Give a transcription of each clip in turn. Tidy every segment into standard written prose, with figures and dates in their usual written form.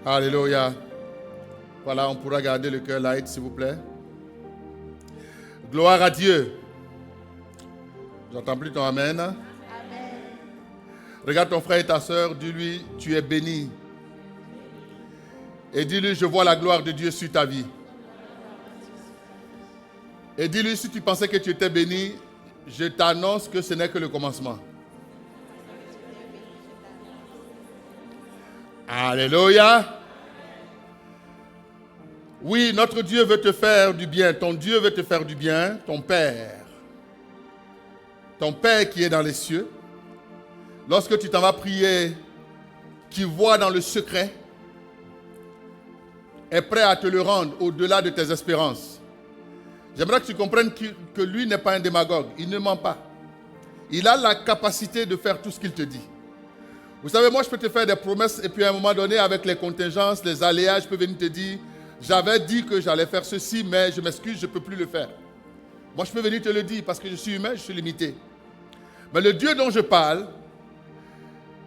Alléluia. Voilà, on pourra garder le cœur light, s'il vous plaît. Gloire à Dieu. J'entends plus ton amen. Amen. Regarde ton frère et ta soeur, dis-lui, tu es béni. Et dis-lui, je vois la gloire de Dieu sur ta vie. Et dis-lui, si tu pensais que tu étais béni, je t'annonce que ce n'est que le commencement. Alléluia. Oui, notre Dieu veut te faire du bien. Ton Dieu veut te faire du bien. Ton Père. Ton Père qui est dans les cieux. Lorsque tu t'en vas prier, qui voit dans le secret, est prêt à te le rendre au-delà de tes espérances. J'aimerais que tu comprennes que lui n'est pas un démagogue. Il ne ment pas. Il a la capacité de faire tout ce qu'il te dit. Vous savez, moi je peux te faire des promesses et puis à un moment donné, avec les contingences, les aléas, je peux venir te dire, j'avais dit que j'allais faire ceci, mais je m'excuse, je ne peux plus le faire. Moi je peux venir te le dire parce que je suis humain, je suis limité. Mais le Dieu dont je parle,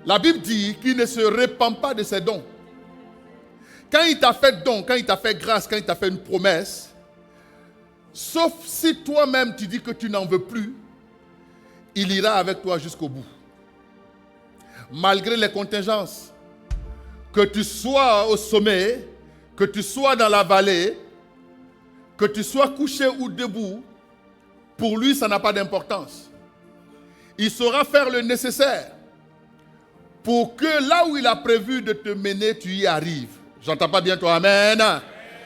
la Bible dit qu'il ne se répand pas de ses dons. Quand il t'a fait don, quand il t'a fait grâce, quand il t'a fait une promesse, sauf si toi-même tu dis que tu n'en veux plus, il ira avec toi jusqu'au bout. Malgré les contingences, que tu sois au sommet, que tu sois dans la vallée, que tu sois couché ou debout, pour lui ça n'a pas d'importance. Il saura faire le nécessaire pour que là où il a prévu de te mener, tu y arrives. J'entends pas bien toi, amen.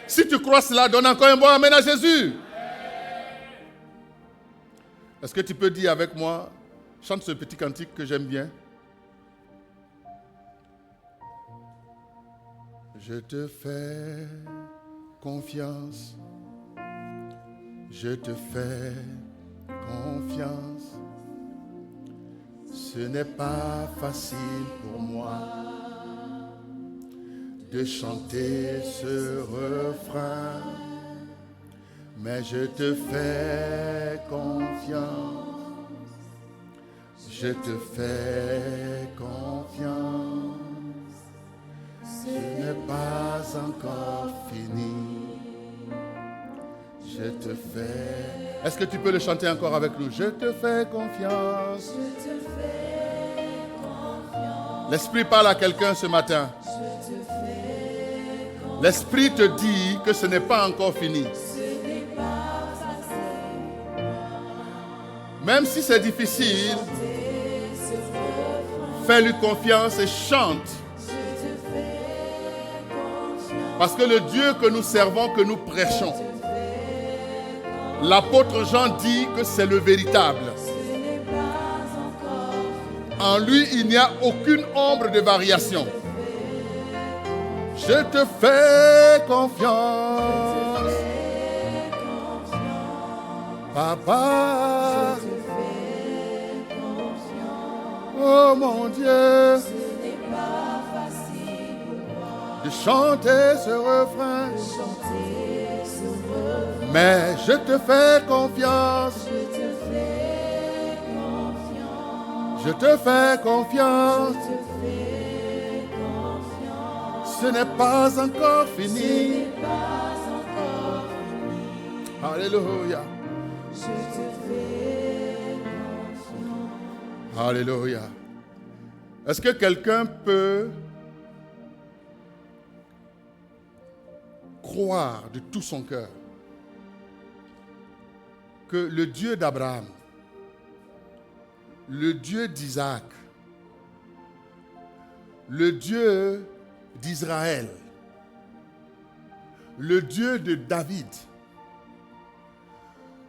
Si tu crois cela, donne encore un bon amen à Jésus. Est-ce que tu peux dire avec moi, chante ce petit cantique que j'aime bien. Je te fais confiance. Je te fais confiance. Ce n'est pas facile pour moi de chanter ce refrain, mais je te fais confiance. Je te fais confiance. Ce n'est pas encore fini. Je te fais. Est-ce que tu peux le chanter encore avec nous? Je te fais confiance. Je te fais confiance. L'Esprit parle à quelqu'un ce matin. Je te fais confiance. L'Esprit te dit que ce n'est pas encore fini. Ce n'est pas facile. Même si c'est difficile, fais-lui confiance et chante. Parce que le Dieu que nous servons, que nous prêchons, l'apôtre Jean dit que c'est le véritable. En lui, il n'y a aucune ombre de variation. Je te fais confiance, Papa. Oh mon Dieu, de chanter ce refrain. Mais je te fais confiance. Je te fais confiance. Ce n'est pas encore fini. Alléluia. Alléluia. Est-ce que quelqu'un peut croire de tout son cœur que le Dieu d'Abraham, le Dieu d'Isaac, le Dieu d'Israël, le Dieu de David,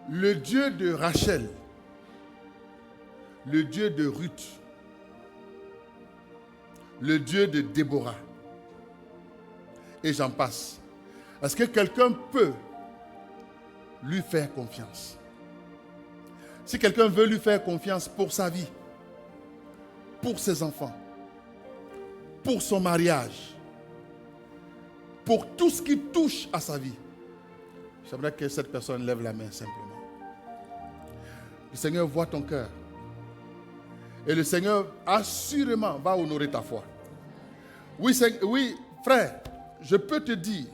le Dieu de Rachel, le Dieu de Ruth, le Dieu de Déborah, et j'en passe. Est-ce que quelqu'un peut lui faire confiance? Si quelqu'un veut lui faire confiance pour sa vie, pour ses enfants, pour son mariage, pour tout ce qui touche à sa vie, j'aimerais que cette personne lève la main simplement. Le Seigneur voit ton cœur. Et le Seigneur assurément va honorer ta foi. Oui, frère, je peux te dire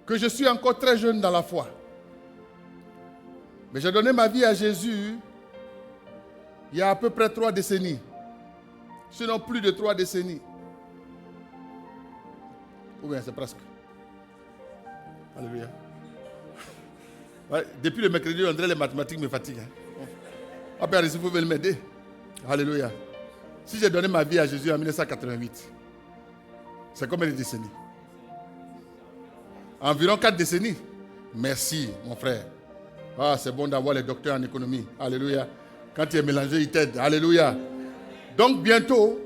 que je suis encore très jeune dans la foi. Mais j'ai donné ma vie à Jésus il y a à peu près 3 décennies. Sinon plus de 3 décennies. Ou bien c'est presque. Alléluia. Ouais, depuis le mercredi, on dirait les mathématiques me fatiguent. Ah, Père, si vous pouvez m'aider. Alléluia. Si j'ai donné ma vie à Jésus en 1988, c'est combien de décennies? Environ 4 décennies. Merci, mon frère. Ah, c'est bon d'avoir les docteurs en économie. Alléluia. Quand tu es mélangé, ils t'aident. Alléluia. Donc, bientôt,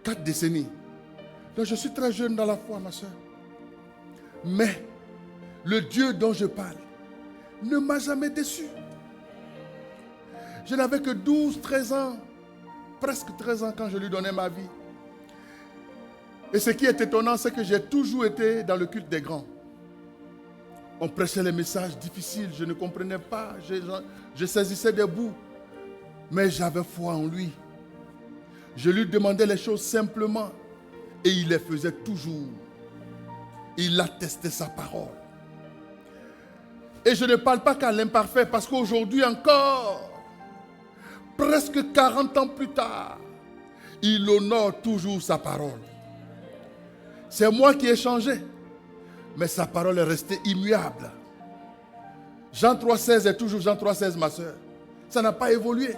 4 décennies. Donc, je suis très jeune dans la foi, ma soeur. Mais, le Dieu dont je parle ne m'a jamais déçu. Je n'avais que 12, 13 ans, presque 13 ans quand je lui donnais ma vie. Et ce qui est étonnant, c'est que j'ai toujours été dans le culte des grands. On prêchait les messages difficiles, je ne comprenais pas, je saisissais des bouts, mais j'avais foi en lui. Je lui demandais les choses simplement et il les faisait toujours. Il attestait sa parole. Et je ne parle pas qu'à l'imparfait, parce qu'aujourd'hui encore, presque 40 ans plus tard, il honore toujours sa parole. C'est moi qui ai changé, mais sa parole est restée immuable. Jean 3,16 est toujours Jean 3,16, ma soeur. Ça n'a pas évolué.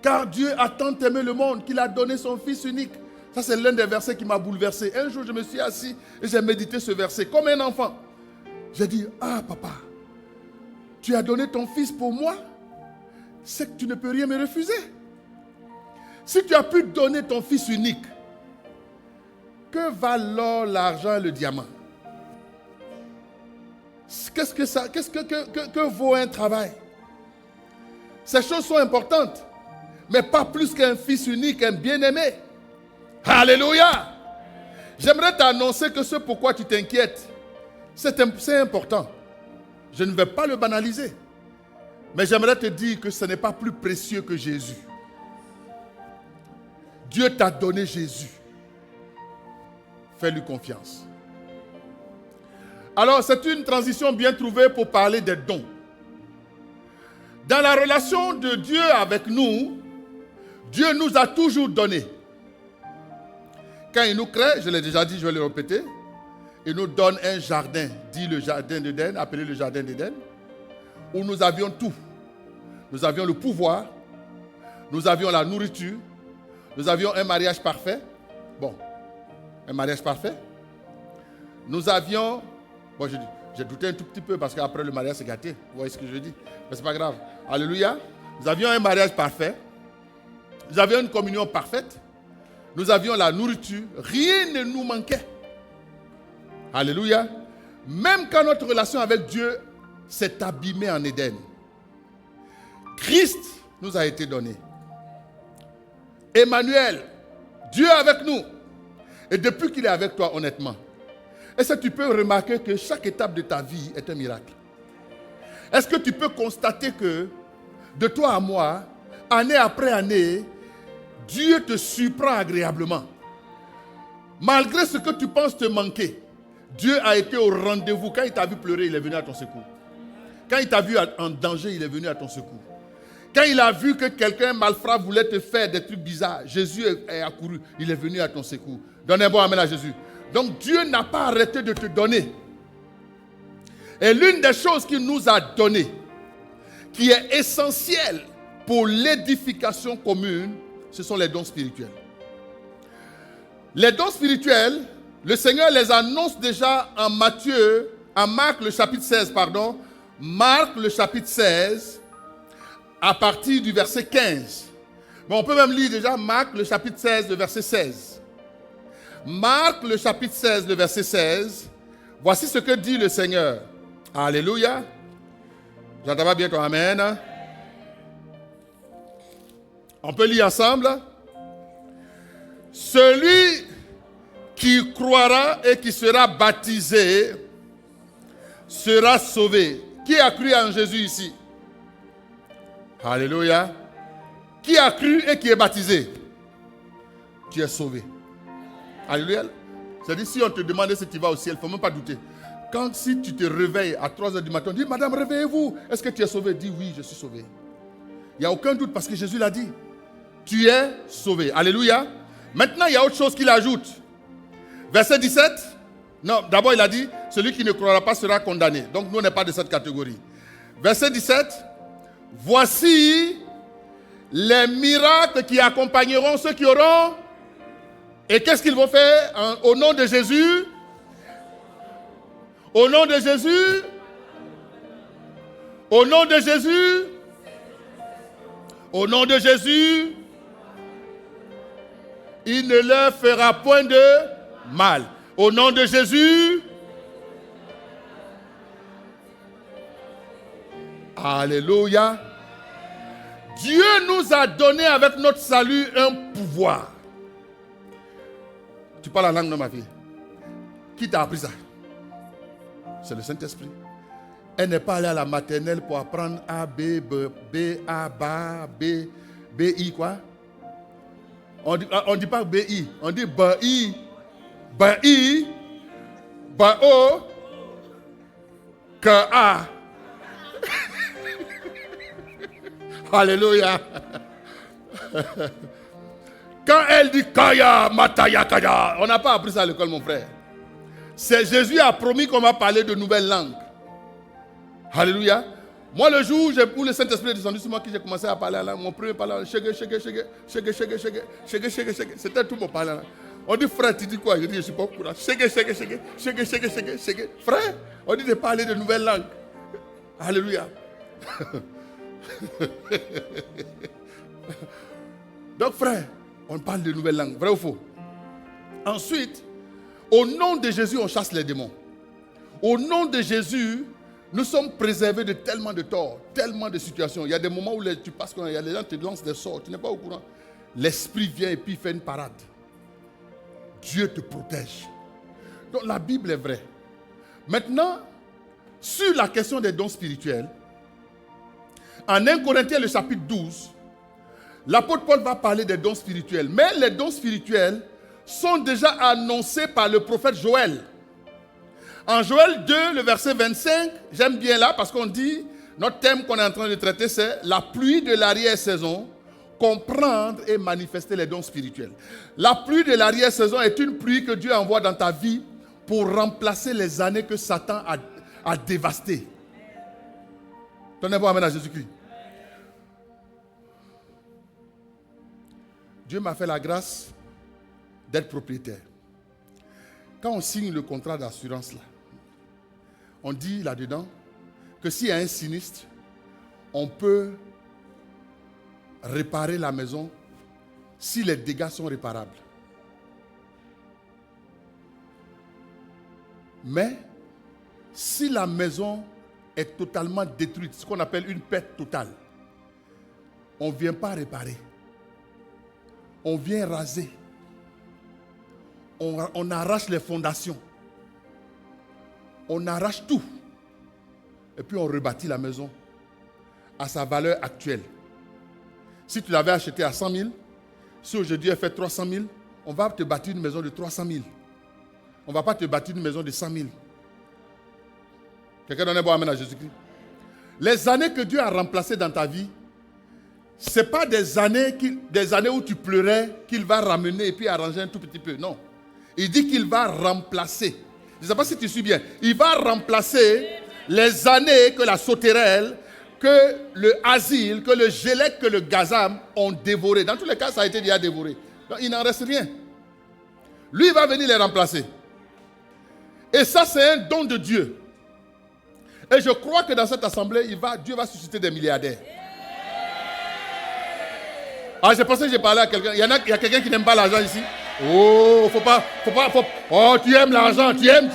Car Dieu a tant aimé le monde qu'il a donné son Fils unique. Ça, c'est l'un des versets qui m'a bouleversé. Un jour, je me suis assis et j'ai médité ce verset comme un enfant. J'ai dit, ah papa, tu as donné ton Fils pour moi, c'est que tu ne peux rien me refuser. Si tu as pu donner ton Fils unique, que valent l'or, l'argent et le diamant? Qu'est-ce que vaut un travail? Ces choses sont importantes, mais pas plus qu'un Fils unique, un bien-aimé. Alléluia! J'aimerais t'annoncer que ce pourquoi tu t'inquiètes, c'est important. Je ne vais pas le banaliser. Mais j'aimerais te dire que ce n'est pas plus précieux que Jésus. Dieu t'a donné Jésus. Fais-lui confiance. Alors, c'est une transition bien trouvée pour parler des dons. Dans la relation de Dieu avec nous, Dieu nous a toujours donné. Quand il nous crée, je l'ai déjà dit, je vais le répéter, il nous donne un jardin, dit le jardin d'Éden, appelé le jardin d'Éden, où nous avions tout. Nous avions le pouvoir, nous avions la nourriture, nous avions un mariage parfait. Bon, un mariage parfait. Nous avions, bon, j'ai douté un tout petit peu parce qu'après le mariage c'est gâté. Vous voyez ce que je dis? Mais c'est pas grave. Alléluia. Nous avions un mariage parfait. Nous avions une communion parfaite. Nous avions la nourriture. Rien ne nous manquait. Alléluia. Même quand notre relation avec Dieu s'est abîmée en Éden, Christ nous a été donné. Emmanuel, Dieu avec nous. Et depuis qu'il est avec toi, honnêtement, est-ce que tu peux remarquer que chaque étape de ta vie est un miracle? Est-ce que tu peux constater que, de toi à moi, année après année, Dieu te surprend agréablement? Malgré ce que tu penses te manquer, Dieu a été au rendez-vous. Quand il t'a vu pleurer, il est venu à ton secours. Quand il t'a vu en danger, il est venu à ton secours. Quand il a vu que quelqu'un malfrat voulait te faire des trucs bizarres, Jésus est accouru, il est venu à ton secours. Donne un bon amen à Jésus. Donc Dieu n'a pas arrêté de te donner. Et l'une des choses qu'il nous a données, qui est essentielle pour l'édification commune, ce sont les dons spirituels. Les dons spirituels, le Seigneur les annonce déjà en Marc le chapitre 16, pardon. Marc le chapitre 16, à partir du verset 15. Mais on peut même lire déjà Marc le chapitre 16, le verset 16. Marc le chapitre 16, le verset 16. Voici ce que dit le Seigneur. Alléluia. J'entends pas bien ton amen. On peut lire ensemble. Celui qui croira et qui sera baptisé sera sauvé. Qui a cru en Jésus ici? Alléluia. Qui a cru et qui est baptisé? Tu es sauvé. Alléluia. C'est-à-dire, si on te demandait si tu vas au ciel, il ne faut même pas douter. Quand si tu te réveilles à 3h du matin, on dit, madame, réveillez-vous. Est-ce que tu es sauvé? Dis oui, je suis sauvé. Il n'y a aucun doute parce que Jésus l'a dit. Tu es sauvé. Alléluia. Maintenant, il y a autre chose qu'il ajoute. Verset 17. Non, d'abord il a dit, celui qui ne croira pas sera condamné. Donc nous, on n'est pas de cette catégorie. Verset 17. Voici les miracles qui accompagneront ceux qui auront. Et qu'est-ce qu'ils vont faire au nom de Jésus? Au nom de Jésus? Au nom de Jésus? Au nom de Jésus? Il ne leur fera point de mal. Au nom de Jésus? Alléluia. Dieu nous a donné avec notre salut un pouvoir. Tu parles la langue de ma fille. Qui t'a appris ça? C'est le Saint-Esprit. Elle n'est pas allée à la maternelle pour apprendre A, B, B, A, B, B, I, quoi? On dit pas B-I, on dit B-I, B-I, B-O, K-A. Alléluia. Quand elle dit Kaya, Mataya, Kaya, on n'a pas appris ça à l'école, mon frère. C'est Jésus a promis qu'on va parler de nouvelles langues. Alléluia. Moi, le jour où le Saint-Esprit est descendu sur moi, que j'ai commencé à parler là, mon premier parler, c'était tout mon parler là. On dit, frère, tu dis quoi? Je dis, je ne suis pas au courant. Frère, on dit de parler de nouvelles langues. Alléluia. Donc, frère, on parle de nouvelles langues, vrai ou faux? Ensuite, au nom de Jésus, on chasse les démons. Au nom de Jésus, nous sommes préservés de tellement de torts, tellement de situations. Il y a des moments où tu passes, il y a des gens qui te lancent des sorts, tu n'es pas au courant. L'esprit vient et puis il fait une parade. Dieu te protège. Donc la Bible est vraie. Maintenant, sur la question des dons spirituels, en 1 Corinthiens, le chapitre 12, l'apôtre Paul va parler des dons spirituels. Mais les dons spirituels sont déjà annoncés par le prophète Joël. En Joël 2, le verset 25, j'aime bien là parce qu'on dit, notre thème qu'on est en train de traiter, c'est la pluie de l'arrière-saison, comprendre et manifester les dons spirituels. La pluie de l'arrière-saison est une pluie que Dieu envoie dans ta vie pour remplacer les années que Satan a dévastées. Donnez-vous amène à Jésus-Christ. Dieu m'a fait la grâce d'être propriétaire. Quand on signe le contrat d'assurance là, on dit là-dedans que s'il y a un sinistre, on peut réparer la maison si les dégâts sont réparables. Mais si la maison est totalement détruite, ce qu'on appelle une perte totale, on ne vient pas réparer. On vient raser. On arrache les fondations. On arrache tout. Et puis on rebâtit la maison à sa valeur actuelle. Si tu l'avais acheté à 100 000, si aujourd'hui elle fait 300 000, on va te bâtir une maison de 300 000. On ne va pas te bâtir une maison de 100 000. Quelqu'un donne un bon amen à Jésus-Christ. Les années que Dieu a remplacées dans ta vie, ce n'est pas des années où tu pleurais qu'il va ramener et puis arranger un tout petit peu. Non. Il dit qu'il va remplacer. Je ne sais pas si tu suis bien. Il va remplacer les années que la sauterelle, que le asile, que le gélec, que le gazam ont dévoré. Dans tous les cas, ça a été déjà dévoré. Donc, il n'en reste rien. Lui, il va venir les remplacer. Et ça, c'est un don de Dieu. Et je crois que dans cette assemblée, Dieu va susciter des milliardaires. Ah, j'ai pensé que j'ai parlé à quelqu'un. Il y a quelqu'un qui n'aime pas l'argent ici. Oh, faut pas. Oh, tu aimes l'argent, tu aimes.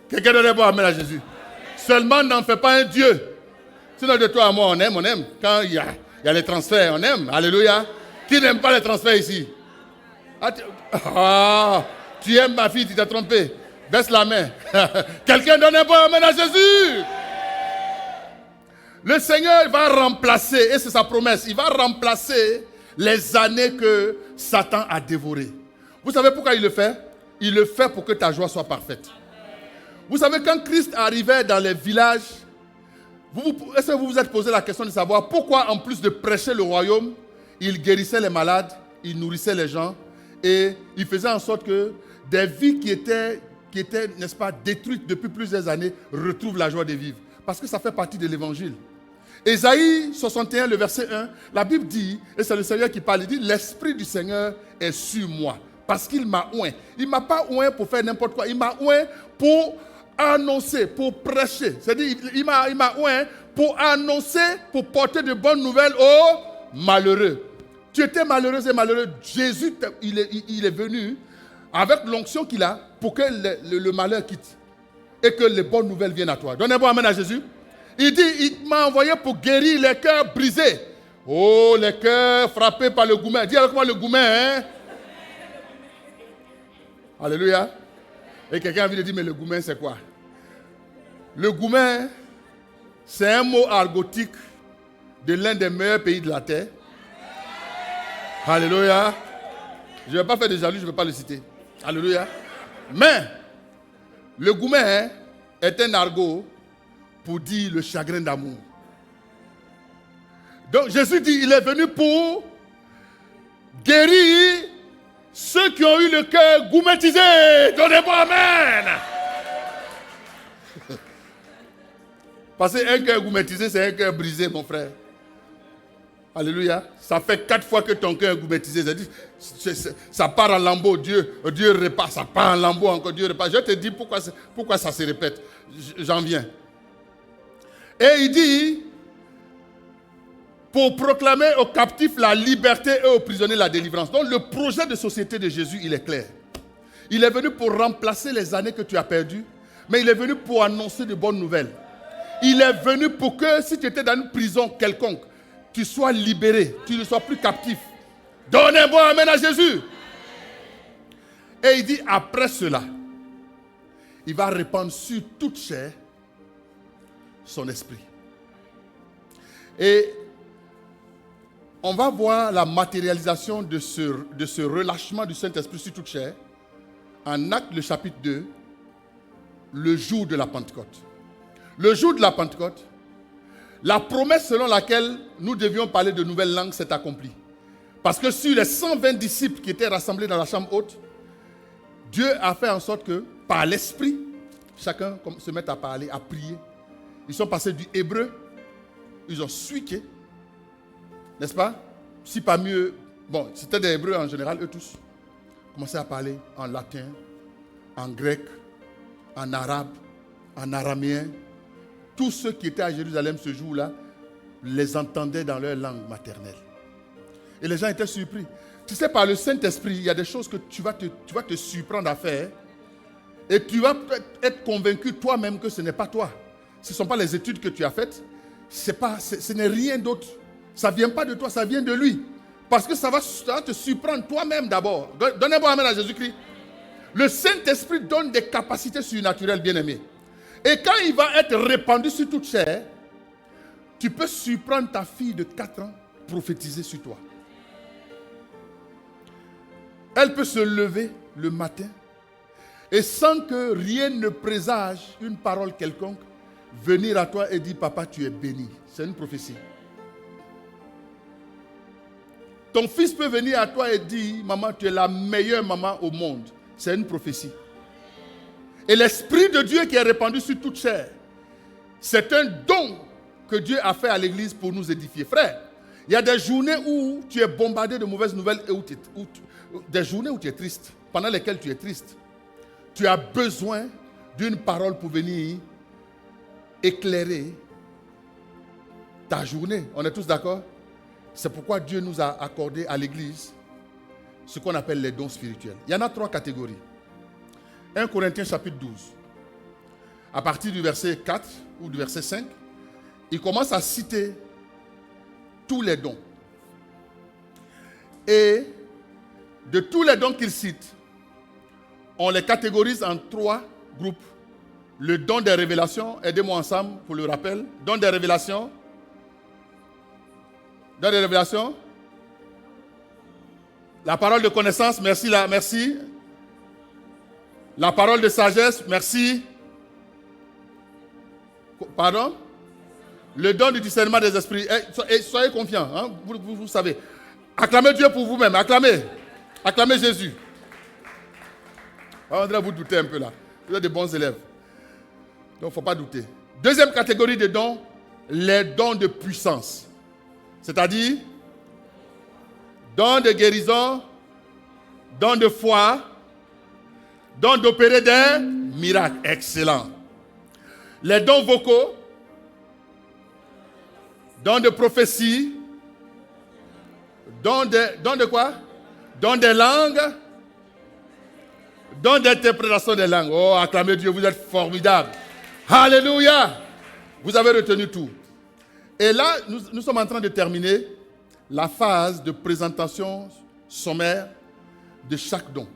Quelqu'un donne un bon amen à Jésus. Seulement, n'en fais pas un Dieu. Sinon, de toi à moi, on aime. Quand il y a les transferts, on aime. Alléluia. Qui n'aime pas les transferts ici? Tu aimes ma fille, tu t'es trompé. Baisse la main. Quelqu'un donne un bon amen à Jésus. Le Seigneur va remplacer, et c'est sa promesse, il va remplacer les années que Satan a dévorées. Vous savez pourquoi il le fait? Il le fait pour que ta joie soit parfaite. Vous savez, quand Christ arrivait dans les villages, est-ce que vous vous êtes posé la question de savoir pourquoi, en plus de prêcher le royaume, il guérissait les malades, il nourrissait les gens et il faisait en sorte que des vies qui étaient, n'est-ce pas, détruites depuis plusieurs années retrouvent la joie de vivre. Parce que ça fait partie de l'évangile. Ésaïe 61, le verset 1, la Bible dit, et c'est le Seigneur qui parle, il dit, l'Esprit du Seigneur est sur moi. Parce qu'il m'a oint. Il ne m'a pas oint pour faire n'importe quoi. Il m'a oint pour annoncer, pour prêcher. C'est-à-dire, il m'a oint pour annoncer, pour porter de bonnes nouvelles aux malheureux. Tu étais malheureuse et malheureux. Jésus, il est venu avec l'onction qu'il a pour que le malheur quitte et que les bonnes nouvelles viennent à toi. Donnez un bon amen à Jésus. Il dit, il m'a envoyé pour guérir les cœurs brisés. Oh, les cœurs frappés par le goumen. Dis avec moi le goumen, hein? Alléluia. Et quelqu'un a envie de dire, mais le goumen, c'est quoi? Le goumen, c'est un mot argotique de l'un des meilleurs pays de la terre. Alléluia. Je ne vais pas faire de jaloux, je ne vais pas le citer. Alléluia. Mais, le goumen est un argot pour dire le chagrin d'amour. Donc, Jésus dit, il est venu pour guérir ceux qui ont eu le cœur goumentisé. Donnez-moi amen. Parce qu'un cœur goumentisé, c'est un cœur brisé, mon frère. Alléluia. Ça fait 4 fois que ton cœur est goumentisé. Ça part en lambeaux. Dieu répare. Ça part en lambeaux encore. Dieu répare. Je te dis pourquoi ça se répète. J'en viens. Et il dit, pour proclamer aux captifs la liberté et aux prisonniers la délivrance. Donc le projet de société de Jésus, il est clair. Il est venu pour remplacer les années que tu as perdues, mais il est venu pour annoncer de bonnes nouvelles. Il est venu pour que si tu étais dans une prison quelconque, tu sois libéré, tu ne sois plus captif. Donnez-moi amen à Jésus. Et il dit, après cela, il va répandre sur toute chair son esprit. Et on va voir la matérialisation de ce relâchement du Saint-Esprit sur toute chair en Actes, le chapitre 2, le jour de la Pentecôte. Le jour de la Pentecôte, la promesse selon laquelle nous devions parler de nouvelles langues s'est accomplie. Parce que sur les 120 disciples qui étaient rassemblés dans la chambre haute, Dieu a fait en sorte que, par l'Esprit, chacun se mette à parler, à prier. Ils sont passés du hébreu, ils ont switché, n'est-ce pas? Si parmi eux, bon, c'était des hébreux en général, eux tous, commençaient à parler en latin, en grec, en arabe, en araméen. Tous ceux qui étaient à Jérusalem ce jour-là les entendaient dans leur langue maternelle. Et les gens étaient surpris. Tu sais, par le Saint-Esprit, il y a des choses que tu vas te surprendre à faire et tu vas être convaincu toi-même que ce n'est pas toi. Ce ne sont pas les études que tu as faites. Ce n'est rien d'autre. Ça ne vient pas de toi, ça vient de lui. Parce que ça va te surprendre toi-même d'abord. Donnez-moi amen à Jésus-Christ. Le Saint-Esprit donne des capacités surnaturelles, bien-aimés. Et quand il va être répandu sur toute chair, tu peux surprendre ta fille de 4 ans prophétiser sur toi. Elle peut se lever le matin et sans que rien ne présage une parole quelconque, venir à toi et dire, papa, tu es béni. C'est une prophétie. Ton fils peut venir à toi et dire, maman, tu es la meilleure maman au monde. C'est une prophétie. Et l'Esprit de Dieu qui est répandu sur toute chair, c'est un don que Dieu a fait à l'Église pour nous édifier. Frère, il y a des journées où tu es bombardé de mauvaises nouvelles et des journées où tu es triste, pendant lesquelles tu es triste. Tu as besoin d'une parole pour venir éclairer ta journée. On est tous d'accord? C'est pourquoi Dieu nous a accordé à l'Église ce qu'on appelle les dons spirituels. Il y en a 3 catégories. 1 Corinthiens chapitre 12. À partir du verset 4 ou du verset 5, il commence à citer tous les dons. Et de tous les dons qu'il cite, on les catégorise en 3 groupes. Le don des révélations, aidez-moi ensemble pour le rappel. Don des révélations. Don des révélations. La parole de connaissance, merci, merci. La parole de sagesse, merci. Pardon? Le don du discernement des esprits. Soyez confiants, hein? Vous savez. Acclamez Dieu pour vous-même, acclamez. Acclamez Jésus. On dirait vous doutez un peu là. Vous êtes de bons élèves. Donc il ne faut pas douter. Deuxième catégorie de dons, les dons de puissance. C'est-à-dire, dons de guérison, dons de foi, dons d'opérer des miracles. Excellent. Les dons vocaux, dons de prophétie, dons de quoi? Dons des langues, dons d'interprétation des langues. Oh, acclamez Dieu, vous êtes formidables. Alléluia! Vous avez retenu tout. Et là, nous sommes en train de terminer la phase de présentation sommaire de chaque don.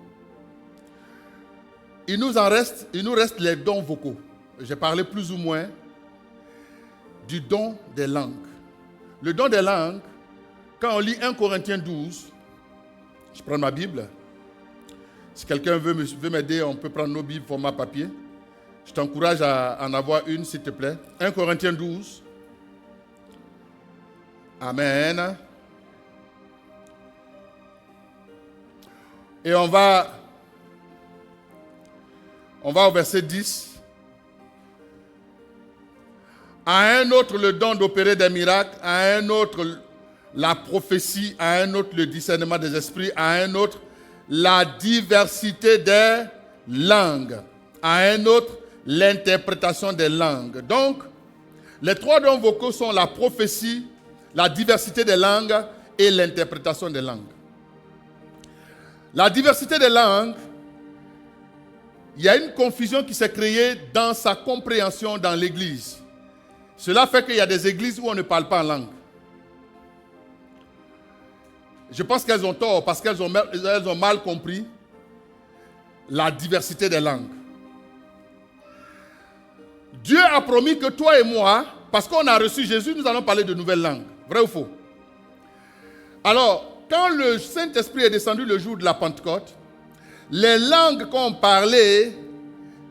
Il nous reste les dons vocaux. J'ai parlé plus ou moins du don des langues. Le don des langues, quand on lit 1 Corinthiens 12, je prends ma Bible. Si quelqu'un veut m'aider, on peut prendre nos Bibles format papier. Je t'encourage à en avoir une, s'il te plaît. 1 Corinthiens 12. Amen. Et on va au verset 10. À un autre le don d'opérer des miracles, à un autre la prophétie, à un autre le discernement des esprits, à un autre la diversité des langues, à un autre l'interprétation des langues. Donc, les trois dons vocaux sont la prophétie, la diversité des langues et l'interprétation des langues. La diversité des langues, il y a une confusion qui s'est créée dans sa compréhension dans l'Église. Cela fait qu'il y a des églises où on ne parle pas en langue. Je pense qu'elles ont tort parce qu'elles ont mal compris la diversité des langues. Dieu a promis que toi et moi, parce qu'on a reçu Jésus, nous allons parler de nouvelles langues. Vrai ou faux? Alors, quand le Saint-Esprit est descendu le jour de la Pentecôte, les langues qu'ont parlé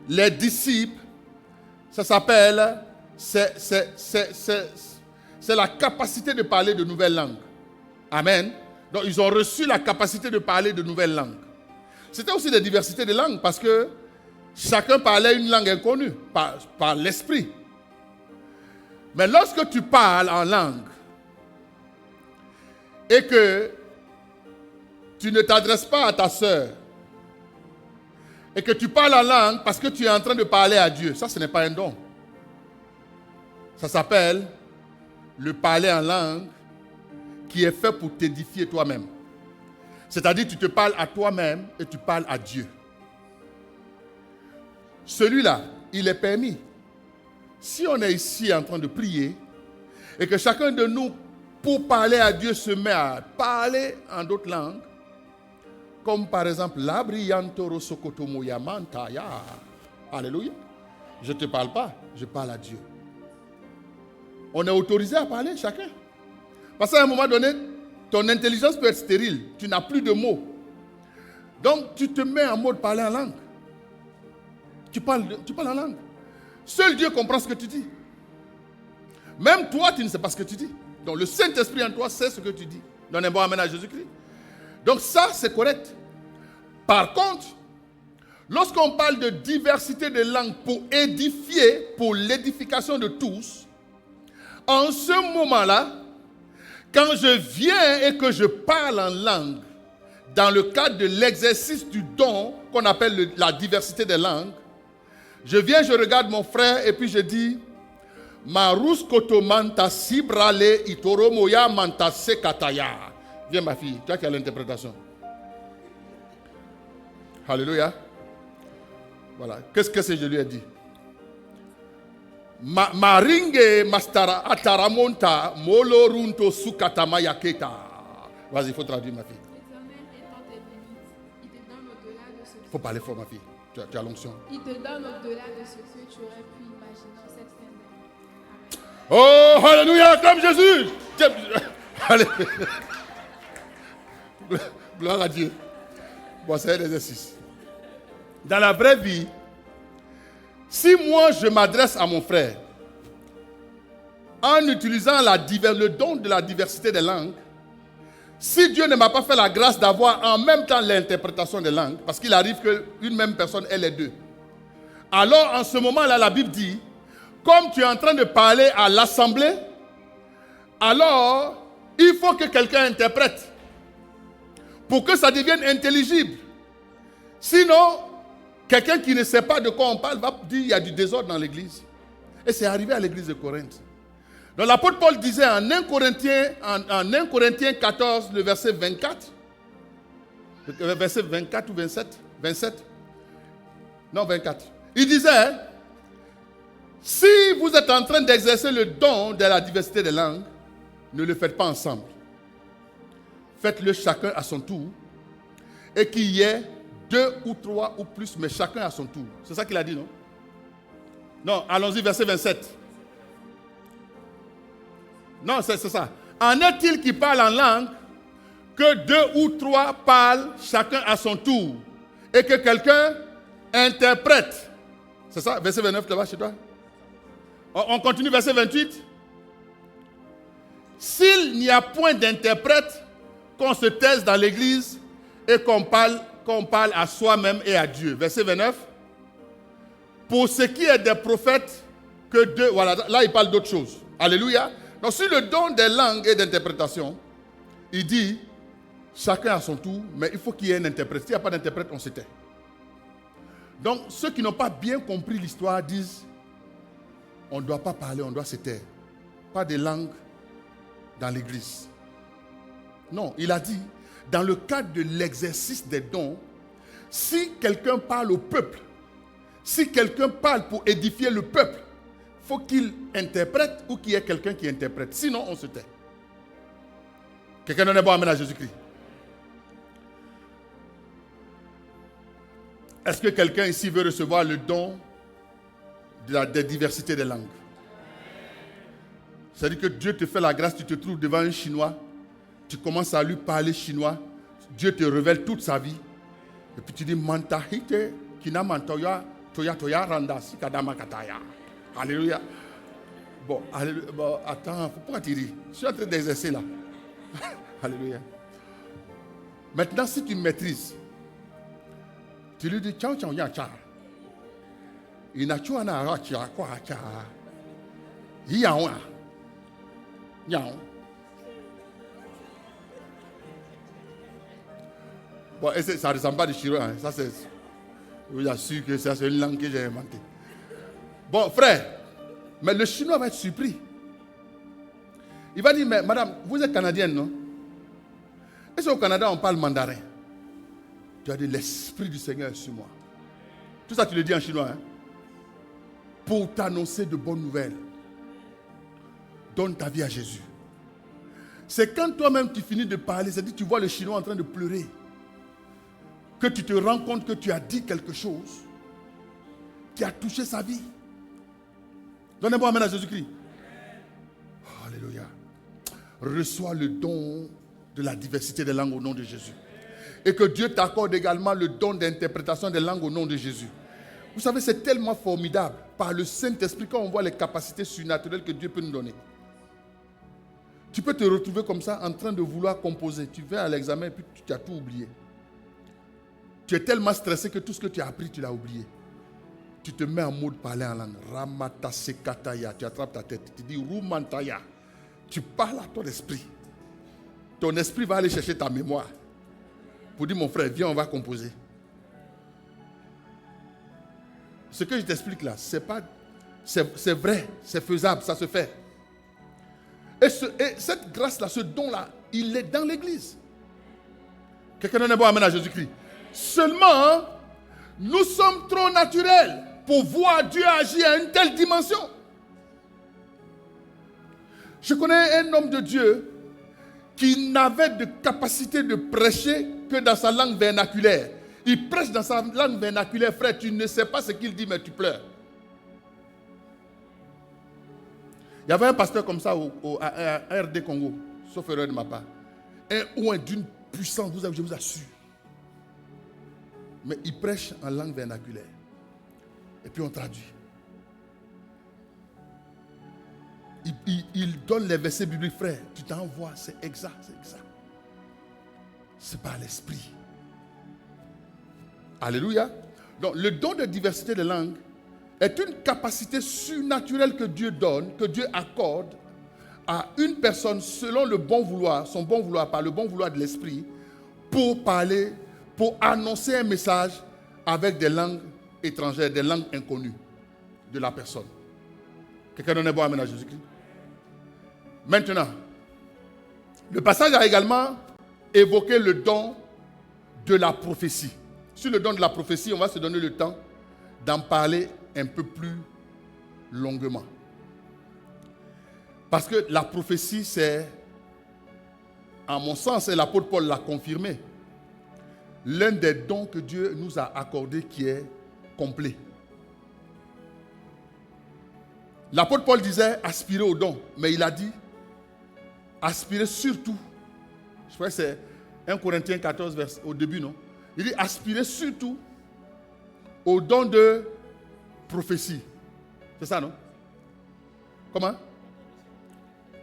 les disciples, ça s'appelle, c'est la capacité de parler de nouvelles langues. Amen. Donc, ils ont reçu la capacité de parler de nouvelles langues. C'était aussi des diversités de langues parce que chacun parlait une langue inconnue par l'esprit. Mais lorsque tu parles en langue et que tu ne t'adresses pas à ta sœur et que tu parles en langue parce que tu es en train de parler à Dieu, ça, ce n'est pas un don. Ça s'appelle le parler en langue qui est fait pour t'édifier toi-même. C'est-à-dire tu te parles à toi-même et tu parles à Dieu. Celui-là, il est permis. Si on est ici en train de prier et que chacun de nous, pour parler à Dieu, se met à parler en d'autres langues, comme par exemple, la brillantoro sokotomo yamantaya. Alléluia. Je ne te parle pas, je parle à Dieu. On est autorisé à parler chacun. Parce qu'à un moment donné, ton intelligence peut être stérile. Tu n'as plus de mots. Donc, tu te mets en mode parler en langue. Tu parles en langue. Seul Dieu comprend ce que tu dis. Même toi, tu ne sais pas ce que tu dis. Donc, le Saint-Esprit en toi sait ce que tu dis. Donne un bon amen à Jésus-Christ. Donc, ça, c'est correct. Par contre, lorsqu'on parle de diversité de langues pour édifier, pour l'édification de tous, en ce moment-là, quand je viens et que je parle en langue, dans le cadre de l'exercice du don qu'on appelle la diversité des langues, je viens, je regarde mon frère et puis je dis Marus koto manta sibrale itoro moya manta sekataya. Viens ma fille, toi qui as l'interprétation. Alléluia. Voilà. Qu'est-ce que je lui ai dit? Maringe mastara ataramonta molorunto sukatama yaketa. Vas-y, il faut traduire ma fille. Il faut parler fort ma fille. Tu as l'onction. Il te donne au-delà de ce que tu aurais pu imaginer en cette fin d'année. Oh, alléluia, comme Jésus. Allez. Gloire à Dieu. Bon, c'est un exercice. Dans la vraie vie, si moi je m'adresse à mon frère en utilisant le don de la diversité des langues, si Dieu ne m'a pas fait la grâce d'avoir en même temps l'interprétation des langues, parce qu'il arrive qu'une même personne ait les deux, alors en ce moment-là, la Bible dit, comme tu es en train de parler à l'assemblée, alors il faut que quelqu'un interprète pour que ça devienne intelligible. Sinon, quelqu'un qui ne sait pas de quoi on parle va dire qu'il y a du désordre dans l'église. Et c'est arrivé à l'église de Corinthe. Donc l'apôtre Paul disait en 1 Corinthiens 14, le verset 24, verset 24 ou 27, non 24, il disait, si vous êtes en train d'exercer le don de la diversité des langues, ne le faites pas ensemble. Faites-le chacun à son tour, et qu'il y ait 2 ou 3 ou plus, mais chacun à son tour. C'est ça qu'il a dit, non? Non, allons-y, verset 27. Non, c'est ça. En est-il qui parle en langue que 2 ou 3 parlent chacun à son tour et que quelqu'un interprète? C'est ça, verset 29 là-bas chez toi? On continue, verset 28. S'il n'y a point d'interprète, qu'on se taise dans l'église et qu'on parle à soi-même et à Dieu. Verset 29. Pour ce qui est des prophètes, que deux... Voilà, là il parle d'autre chose. Alléluia. Donc sur le don des langues et d'interprétation, il dit, chacun à son tour, mais il faut qu'il y ait un interprète. S'il n'y a pas d'interprète, on se tait. Donc ceux qui n'ont pas bien compris l'histoire disent, on ne doit pas parler, on doit se taire. Pas de langue dans l'église. Non, il a dit, dans le cadre de l'exercice des dons, si quelqu'un parle au peuple, si quelqu'un parle pour édifier le peuple, il faut qu'il interprète ou qu'il y ait quelqu'un qui interprète. Sinon, on se tait. Quelqu'un donne un bon amen à Jésus-Christ. Est-ce que quelqu'un ici veut recevoir le don de la diversité des langues? C'est-à-dire que Dieu te fait la grâce, tu te trouves devant un Chinois, tu commences à lui parler chinois, Dieu te révèle toute sa vie, et puis tu dis, Mantahite, Kinamantoya, Toya Toya Randa, Sikadama Kataya. Alléluia. Bon, attends, pourquoi tu ris? Je suis en train d'exercer là. Alléluia. Maintenant, si tu maîtrises, tu lui dis, Tchao Tchao Ya Cha. Inachuana Racha, quoi Cha. Yaouan. Yaouan. Bon, ça ne ressemble pas du chinois. Hein. Ça, c'est... Je vous assure que ça, c'est une langue que j'ai inventée. Bon, frère, mais le chinois va être surpris. Il va dire, mais madame, vous êtes canadienne, non? Est-ce qu'au Canada, on parle mandarin? Tu as dit, l'Esprit du Seigneur est sur moi. Tout ça, tu le dis en chinois. Hein? Pour t'annoncer de bonnes nouvelles. Donne ta vie à Jésus. C'est quand toi-même tu finis de parler, c'est-à-dire tu vois le chinois en train de pleurer, que tu te rends compte que tu as dit quelque chose qui a touché sa vie. Donnez moi amen à Jésus-Christ. Oh, alléluia. Reçois le don de la diversité des langues au nom de Jésus. Et que Dieu t'accorde également le don d'interprétation des langues au nom de Jésus. Vous savez, c'est tellement formidable. Par le Saint-Esprit, quand on voit les capacités surnaturelles que Dieu peut nous donner. Tu peux te retrouver comme ça en train de vouloir composer. Tu vas à l'examen et puis tu as tout oublié. Tu es tellement stressé que tout ce que tu as appris, tu l'as oublié. Tu te mets en mode parler en langue. Ramatasekataya. Tu attrapes ta tête. Tu dis Rumantaya. Tu parles à ton esprit. Ton esprit va aller chercher ta mémoire. Pour dire, mon frère, viens, on va composer. Ce que je t'explique là, c'est vrai, c'est faisable, ça se fait. Et cette grâce-là, ce don-là, il est dans l'église. Quelqu'un donne un bon amen à Jésus-Christ. Seulement, nous sommes trop naturels pour voir Dieu agir à une telle dimension. Je connais un homme de Dieu qui n'avait de capacité de prêcher que dans sa langue vernaculaire. Il prêche dans sa langue vernaculaire, frère, tu ne sais pas ce qu'il dit, mais tu pleures. Il y avait un pasteur comme ça à RD Congo, sauf erreur de ma part. Un ouin d'une puissance, je vous assure. Mais il prêche en langue vernaculaire. Et puis on traduit. Il donne les versets bibliques, frère. Tu t'envoies, c'est exact, c'est exact. C'est par l'esprit. Alléluia. Donc le don de diversité de langues est une capacité surnaturelle que Dieu donne, que Dieu accorde à une personne selon le bon vouloir, son bon vouloir, par le bon vouloir de l'esprit, pour parler, pour annoncer un message avec des langues étrangères, des langues inconnues de la personne. Quelqu'un donne un bon amen à Jésus-Christ. Maintenant, le passage a également évoqué le don de la prophétie. Sur le don de la prophétie, on va se donner le temps d'en parler un peu plus longuement. Parce que la prophétie, c'est, à mon sens, et l'apôtre Paul l'a confirmé, l'un des dons que Dieu nous a accordés qui est complet. L'apôtre Paul disait aspirer au don, mais il a dit aspirer surtout. Je crois que c'est 1 Corinthiens 14, verset, au début, non? Il dit aspirer surtout au don de prophétie. C'est ça, non? Comment?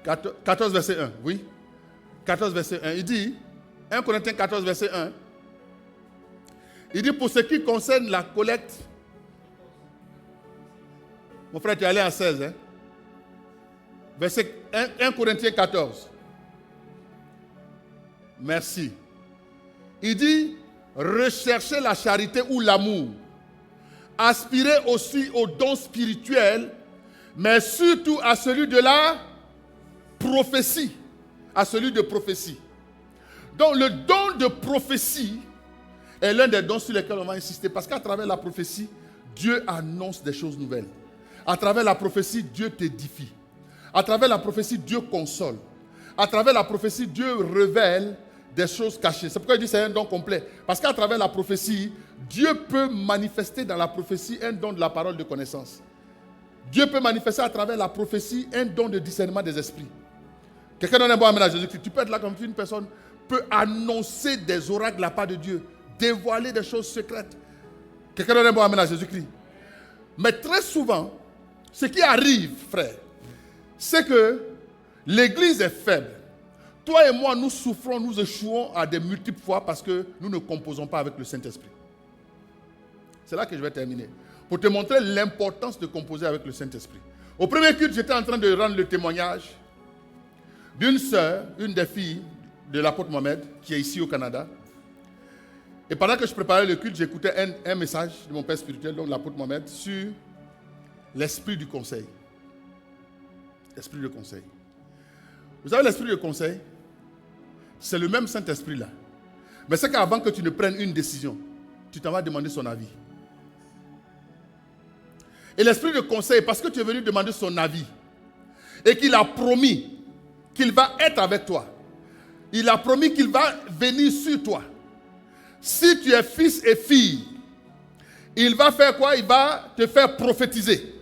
14, verset 1, oui. 14, verset 1. Il dit, 1 Corinthiens 14, verset 1. Il dit, pour ce qui concerne la collecte, mon frère, tu es allé en 16, hein? Verset 1 Corinthiens 14. Merci. Il dit, recherchez la charité ou l'amour. Aspirez aussi au don spirituel, mais surtout à celui de la prophétie. À celui de prophétie. Donc le don de prophétie est l'un des dons sur lesquels on va insister. Parce qu'à travers la prophétie, Dieu annonce des choses nouvelles. À travers la prophétie, Dieu t'édifie. À travers la prophétie, Dieu console. À travers la prophétie, Dieu révèle des choses cachées. C'est pourquoi il dit que c'est un don complet. Parce qu'à travers la prophétie, Dieu peut manifester dans la prophétie un don de la parole de connaissance. Dieu peut manifester à travers la prophétie un don de discernement des esprits. Quelqu'un donne un bon amen à Jésus-Christ. Tu peux être là comme une personne peut annoncer des oracles de la part de Dieu, dévoiler des choses secrètes. Quelqu'un donne un bon amen à Jésus-Christ. Mais très souvent, ce qui arrive, frère, c'est que l'Église est faible. Toi et moi, nous souffrons, nous échouons à des multiples fois parce que nous ne composons pas avec le Saint-Esprit. C'est là que je vais terminer. Pour te montrer l'importance de composer avec le Saint-Esprit. Au premier culte, j'étais en train de rendre le témoignage d'une sœur, une des filles de l'apôtre Mohamed, qui est ici au Canada. Et pendant que je préparais le culte, j'écoutais un message de mon père spirituel, donc l'apôtre Mohamed, sur l'esprit du conseil. L'esprit du conseil. Vous savez, l'esprit du conseil, c'est le même Saint-Esprit-là. Mais c'est qu'avant que tu ne prennes une décision, tu t'en vas demander son avis. Et l'esprit de conseil, parce que tu es venu demander son avis, et qu'il a promis qu'il va être avec toi, il a promis qu'il va venir sur toi. Si tu es fils et fille, il va faire quoi? Il va te faire prophétiser.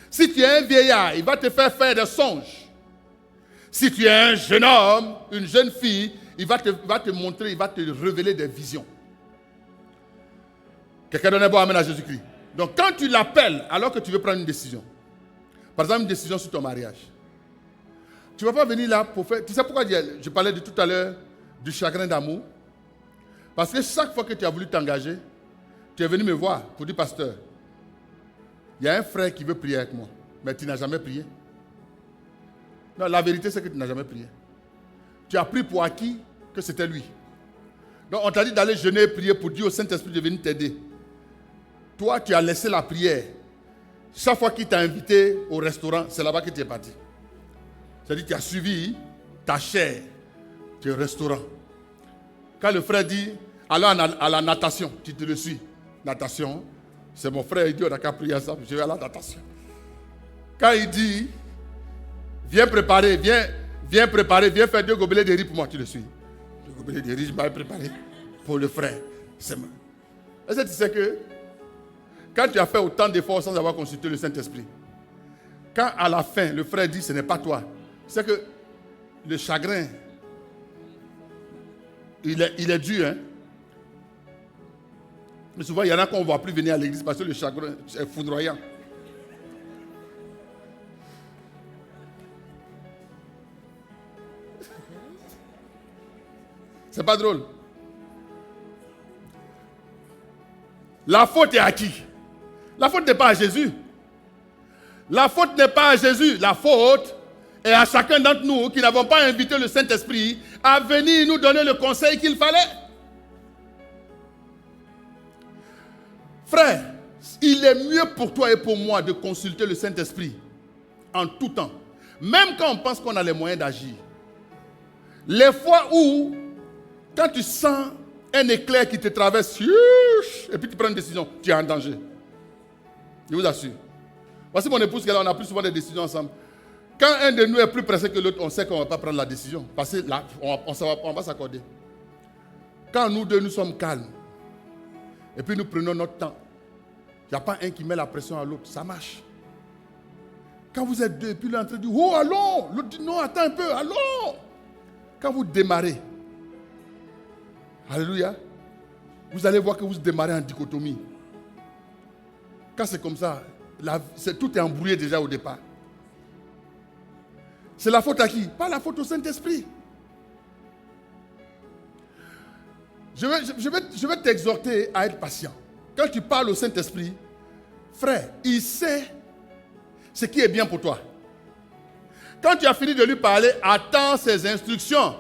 Si tu es un vieillard, il va te faire des songes. Si tu es un jeune homme, une jeune fille, il va te montrer, il va te révéler des visions. Quelqu'un donne un bon amen à Jésus-Christ. Donc quand tu l'appelles, alors que tu veux prendre une décision, par exemple une décision sur ton mariage, tu ne vas pas venir là pour faire... Tu sais pourquoi je parlais de tout à l'heure du chagrin d'amour? Parce que chaque fois que tu as voulu t'engager, tu es venu me voir pour dire, pasteur, il y a un frère qui veut prier avec moi, mais tu n'as jamais prié. Non, la vérité, c'est que tu n'as jamais prié. Tu as pris pour acquis que c'était lui. Donc, on t'a dit d'aller jeûner et prier pour dire au Saint-Esprit de venir t'aider. Toi, tu as laissé la prière. Chaque fois qu'il t'a invité au restaurant, c'est là-bas que tu es parti. C'est-à-dire que tu as suivi ta chair du restaurant. Quand le frère dit, allons à la natation, tu te le suis. Natation, c'est mon frère, il dit, on n'a qu'à prier ensemble, je vais à la natation. Quand il dit, viens préparer, viens faire 2 gobelets de riz pour moi, tu le suis. 2 gobelets de riz, je m'avais préparé pour le frère. Est-ce que tu sais que quand tu as fait autant d'efforts sans avoir consulté le Saint-Esprit, quand à la fin, le frère dit, ce n'est pas toi, c'est que le chagrin Il est dur, hein. Mais souvent, il y en a qu'on ne voit plus venir à l'église parce que le chagrin est foudroyant. C'est pas drôle. La faute est à qui? La faute n'est pas à Jésus. La faute n'est pas à Jésus. La faute est à chacun d'entre nous qui n'avons pas invité le Saint-Esprit à venir nous donner le conseil qu'il fallait. Frère, il est mieux pour toi et pour moi de consulter le Saint-Esprit en tout temps. Même quand on pense qu'on a les moyens d'agir. Les fois où, quand tu sens un éclair qui te traverse, et puis tu prends une décision, tu es en danger. Je vous assure. Voici mon épouse, on a pris souvent des décisions ensemble. Quand un de nous est plus pressé que l'autre, on sait qu'on ne va pas prendre la décision. Parce que là, on va s'accorder. Quand nous deux, nous sommes calmes, et puis nous prenons notre temps, il n'y a pas un qui met la pression à l'autre, ça marche. Quand vous êtes deux, et puis l'autre dit, oh, allons. L'autre dit, non, attends un peu, allons. Quand vous démarrez, alléluia, vous allez voir que vous démarrez en dichotomie. Quand c'est comme ça, tout est embrouillé déjà au départ. C'est la faute à qui? Pas la faute au Saint-Esprit. Je vais t'exhorter à être patient. Quand tu parles au Saint-Esprit, frère, il sait ce qui est bien pour toi. Quand tu as fini de lui parler, attends ses instructions.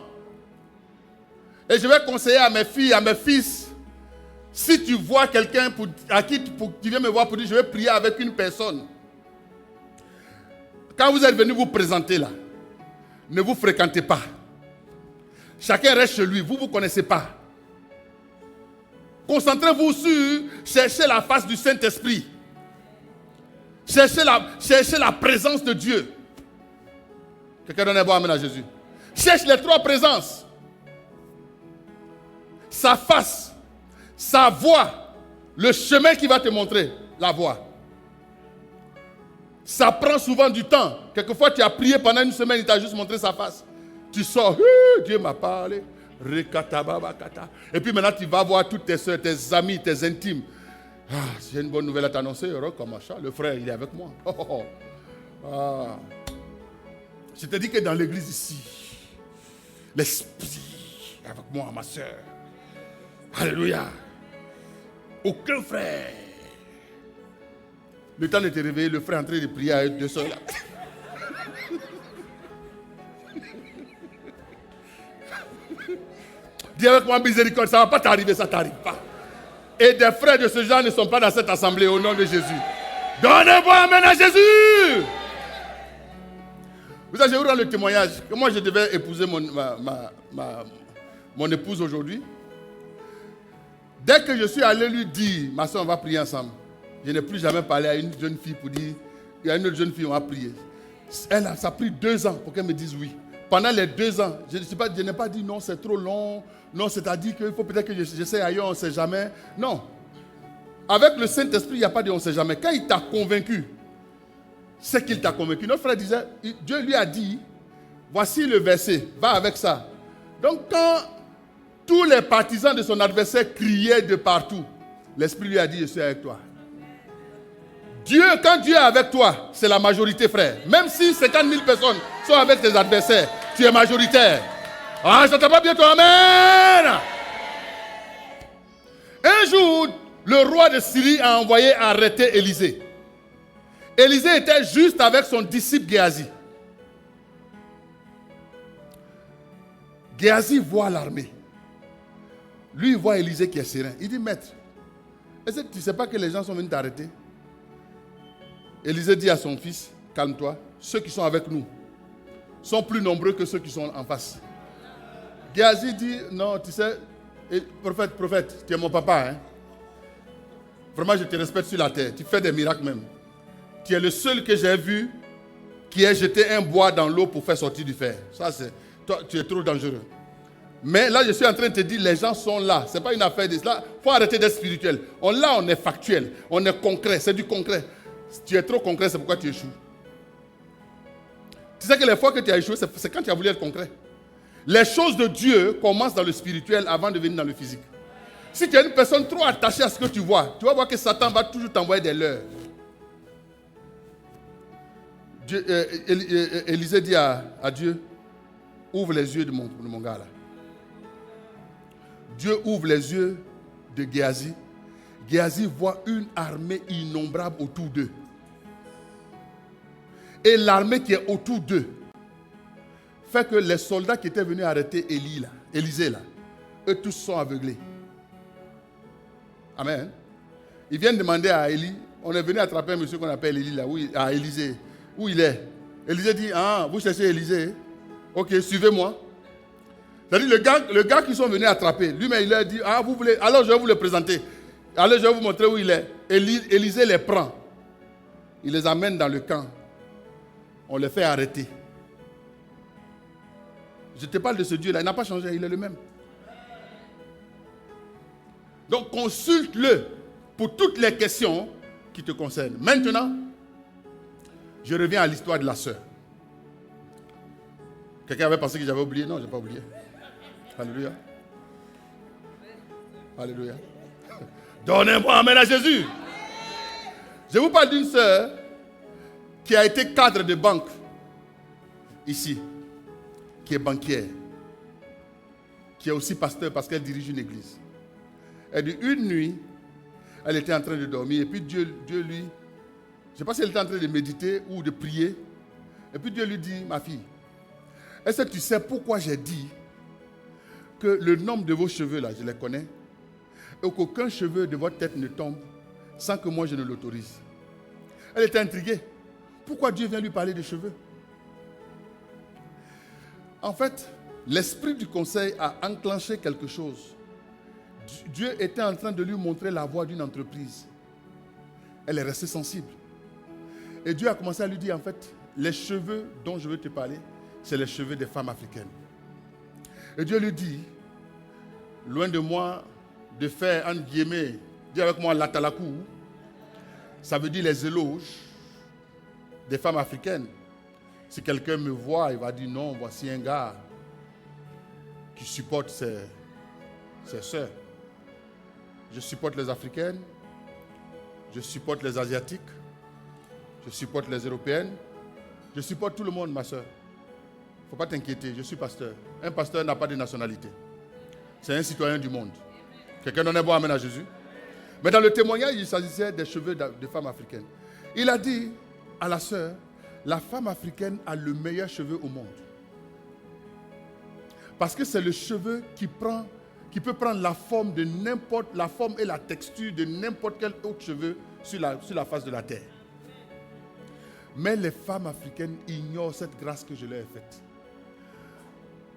Et je vais conseiller à mes filles, à mes fils, si tu vois quelqu'un tu viens me voir pour dire je vais prier avec une personne. Quand vous êtes venu vous présenter là, ne vous fréquentez pas. Chacun reste chez lui, vous ne vous connaissez pas. Concentrez-vous sur chercher la face du Saint-Esprit. Cherchez la présence de Dieu. Quelqu'un donne un bon amen à Jésus. Cherche les trois présences. Sa face, sa voix, le chemin qui va te montrer la voie. Ça prend souvent du temps. Quelquefois, tu as prié pendant une semaine, il t'a juste montré sa face. Tu sors, Dieu m'a parlé. Et puis maintenant, tu vas voir toutes tes soeurs, tes amis, tes intimes. Ah, j'ai une bonne nouvelle à t'annoncer. Le frère, il est avec moi. Ah. Je te dis que dans l'église ici, l'esprit est avec moi, ma soeur. Alléluia. Aucun frère. Le temps de te réveiller, le frère est en train de prier avec deux soeurs là. Dis avec moi miséricorde, ça ne va pas t'arriver, ça ne t'arrive pas. Et des frères de ce genre ne sont pas dans cette assemblée au nom de Jésus. Donnez-moi amen à Jésus. Vous savez, je vous rends le témoignage que moi je devais épouser mon épouse aujourd'hui. Dès que je suis allé lui dire, ma soeur, on va prier ensemble. Je n'ai plus jamais parlé à une jeune fille pour dire, il y a une autre jeune fille, on va prier. Ça a pris 2 ans pour qu'elle me dise oui. Pendant les 2 ans, je n'ai pas dit non, c'est trop long. Non, c'est-à-dire qu'il faut peut-être que j'essaie ailleurs, on ne sait jamais. Non. Avec le Saint-Esprit, il n'y a pas de on ne sait jamais. Quand il t'a convaincu, c'est qu'il t'a convaincu. Notre frère disait, Dieu lui a dit, voici le verset, va avec ça. Donc quand tous les partisans de son adversaire criaient de partout, l'Esprit lui a dit, je suis avec toi. Quand Dieu est avec toi, c'est la majorité, frère. Même si 50 000 personnes sont avec tes adversaires, tu es majoritaire. Ah, je n'entends pas bien toi, amen. Un jour, le roi de Syrie a envoyé arrêter Élisée. Élisée était juste avec son disciple Géasi. Géasi voit l'armée. Lui, il voit Élisée qui est serein. Il dit, maître, est-ce que tu ne sais pas que les gens sont venus t'arrêter? Élisée dit à son fils, calme-toi, ceux qui sont avec nous sont plus nombreux que ceux qui sont en face. Géasi dit, non, tu sais, prophète, tu es mon papa. Hein? Vraiment, je te respecte sur la terre. Tu fais des miracles même. Tu es le seul que j'ai vu qui ait jeté un bois dans l'eau pour faire sortir du fer. Ça, toi, tu es trop dangereux. Mais là, je suis en train de te dire, les gens sont là. Ce n'est pas une affaire de cela. Il faut arrêter d'être spirituel. Là, on est factuel. On est concret. C'est du concret. Tu es trop concret, c'est pourquoi tu échoues. Tu sais que les fois que tu as échoué, c'est quand tu as voulu être concret. Les choses de Dieu commencent dans le spirituel avant de venir dans le physique. Si tu es une personne trop attachée à ce que tu vas voir que Satan va toujours t'envoyer des leurres. Élisée dit à Dieu, ouvre les yeux de mon gars là. Dieu ouvre les yeux de Géasi. Géasi voit une armée innombrable autour d'eux. Et l'armée qui est autour d'eux fait que les soldats qui étaient venus arrêter Élisée là, eux tous sont aveuglés. Amen. Ils viennent demander à Élie, on est venu attraper un monsieur qu'on appelle Élie là, à Élisée. Où il est? Élisée dit, vous cherchez Élisée? Ok, suivez-moi. C'est-à-dire le gars qui sont venus attraper, lui-même il leur dit, vous voulez, alors je vais vous le présenter. Alors je vais vous montrer où il est. Élisée les prend. Il les amène dans le camp. On les fait arrêter. Je te parle de ce Dieu-là, il n'a pas changé, il est le même. Donc consulte-le pour toutes les questions qui te concernent. Maintenant, je reviens à l'histoire de la sœur. Quelqu'un avait pensé que j'avais oublié? Non, je n'ai pas oublié. Alléluia. Alléluia. Donnez-moi amen à Jésus. Je vous parle d'une sœur qui a été cadre de banque ici, qui est banquière, qui est aussi pasteur parce qu'elle dirige une église. Elle dit une nuit, elle était en train de dormir et puis Dieu lui, je ne sais pas si elle était en train de méditer ou de prier, et puis Dieu lui dit, ma fille, est-ce que tu sais pourquoi j'ai dit que le nombre de vos cheveux là, je les connais, et qu'aucun cheveu de votre tête ne tombe sans que moi je ne l'autorise? Elle était intriguée. Pourquoi Dieu vient lui parler de cheveux? En fait, l'esprit du conseil a enclenché quelque chose. Dieu était en train de lui montrer la voie d'une entreprise. Elle est restée sensible. Et Dieu a commencé à lui dire, en fait, les cheveux dont je veux te parler, c'est les cheveux des femmes africaines. Et Dieu lui dit, loin de moi de faire, entre guillemets, dis avec moi l'atalakou, ça veut dire les éloges des femmes africaines. Si quelqu'un me voit, il va dire non, voici un gars qui supporte ses sœurs. Je supporte les africaines, je supporte les asiatiques, je supporte les européennes, je supporte tout le monde, ma soeur. Il ne faut pas t'inquiéter, je suis pasteur. Un pasteur n'a pas de nationalité. C'est un citoyen du monde. Quelqu'un donne un bon amen à Jésus. Mais dans le témoignage, il s'agissait des cheveux de femmes africaines. Il a dit à la sœur, la femme africaine a le meilleur cheveu au monde. Parce que c'est le cheveu qui peut prendre la forme la forme et la texture de n'importe quel autre cheveu sur la face de la terre. Mais les femmes africaines ignorent cette grâce que je leur ai faite.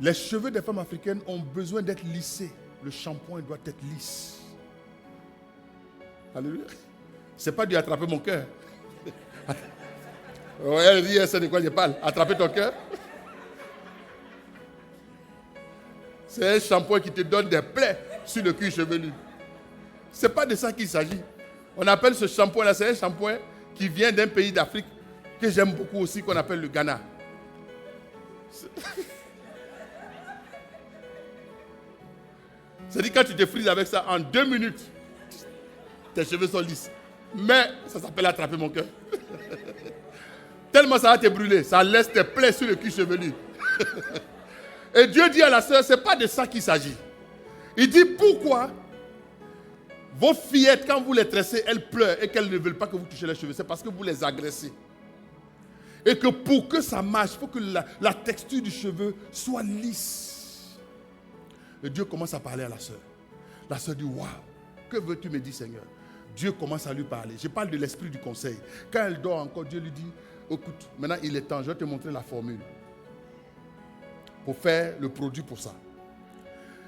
Les cheveux des femmes africaines ont besoin d'être lissés. Le shampoing doit être lisse. Alléluia. C'est pas dû attraper mon cœur. Ouais, elle dit, c'est de quoi je parle. Attraper ton cœur. C'est un shampoing qui te donne des plaies sur le cuir chevelu. Ce n'est pas de ça qu'il s'agit. On appelle ce shampoing-là, c'est un shampoing qui vient d'un pays d'Afrique que j'aime beaucoup aussi, qu'on appelle le Ghana. C'est-à-dire quand tu te frises avec ça, en 2 minutes, tes cheveux sont lisses. Mais ça s'appelle attraper mon cœur. Tellement ça va te brûler, ça laisse tes plaies sur le cuir chevelu. Et Dieu dit à la sœur, ce n'est pas de ça qu'il s'agit. Il dit, pourquoi vos fillettes, quand vous les tressez, elles pleurent et qu'elles ne veulent pas que vous touchiez les cheveux? C'est parce que vous les agressez. Et que pour que ça marche, il faut que la texture du cheveu soit lisse. Et Dieu commence à parler à la sœur. La sœur dit, waouh, que veux-tu me dire, Seigneur? Dieu commence à lui parler. Je parle de l'esprit du conseil. Quand elle dort encore, Dieu lui dit, écoute, maintenant il est temps, je vais te montrer la formule pour faire le produit pour ça.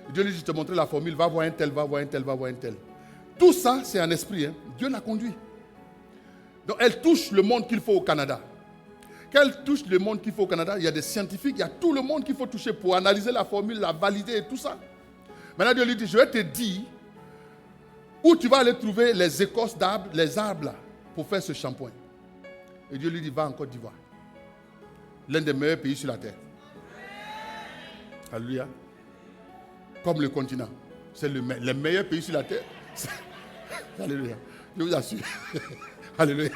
Et Dieu lui dit, je te montrer la formule, va voir un tel, va voir un tel, va voir un tel. Tout ça, c'est un esprit. Hein? Dieu l'a conduit. Donc elle touche le monde qu'il faut au Canada. Quand elle touche le monde qu'il faut au Canada, il y a des scientifiques, il y a tout le monde qu'il faut toucher pour analyser la formule, la valider et tout ça. Maintenant Dieu lui dit, je vais te dire où tu vas aller trouver les écorces d'arbres, les arbres là, pour faire ce shampoing. Et Dieu lui dit, va en Côte d'Ivoire. L'un des meilleurs pays sur la terre. Alléluia. Comme le continent. C'est le meilleur pays sur la terre. Alléluia. Je vous assure. Alléluia.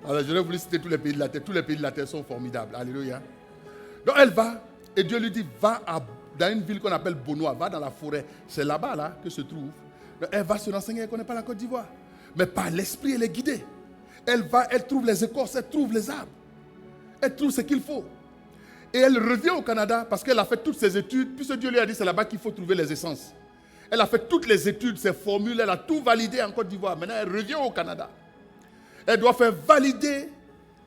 Alors, je vais vous citer tous les pays de la terre. Tous les pays de la terre sont formidables. Alléluia. Donc, elle va, et Dieu lui dit, va dans une ville qu'on appelle Bonoa, va dans la forêt. C'est là-bas là, que se trouve. Donc, elle va se renseigner, elle ne connaît pas la Côte d'Ivoire. Mais par l'esprit, elle est guidée. Elle va, elle trouve les écorces, elle trouve les arbres. Elle trouve ce qu'il faut. Et elle revient au Canada parce qu'elle a fait toutes ses études. Puisque Dieu lui a dit, c'est là-bas qu'il faut trouver les essences. Elle a fait toutes les études, ses formules, elle a tout validé en Côte d'Ivoire. Maintenant, elle revient au Canada. Elle doit faire valider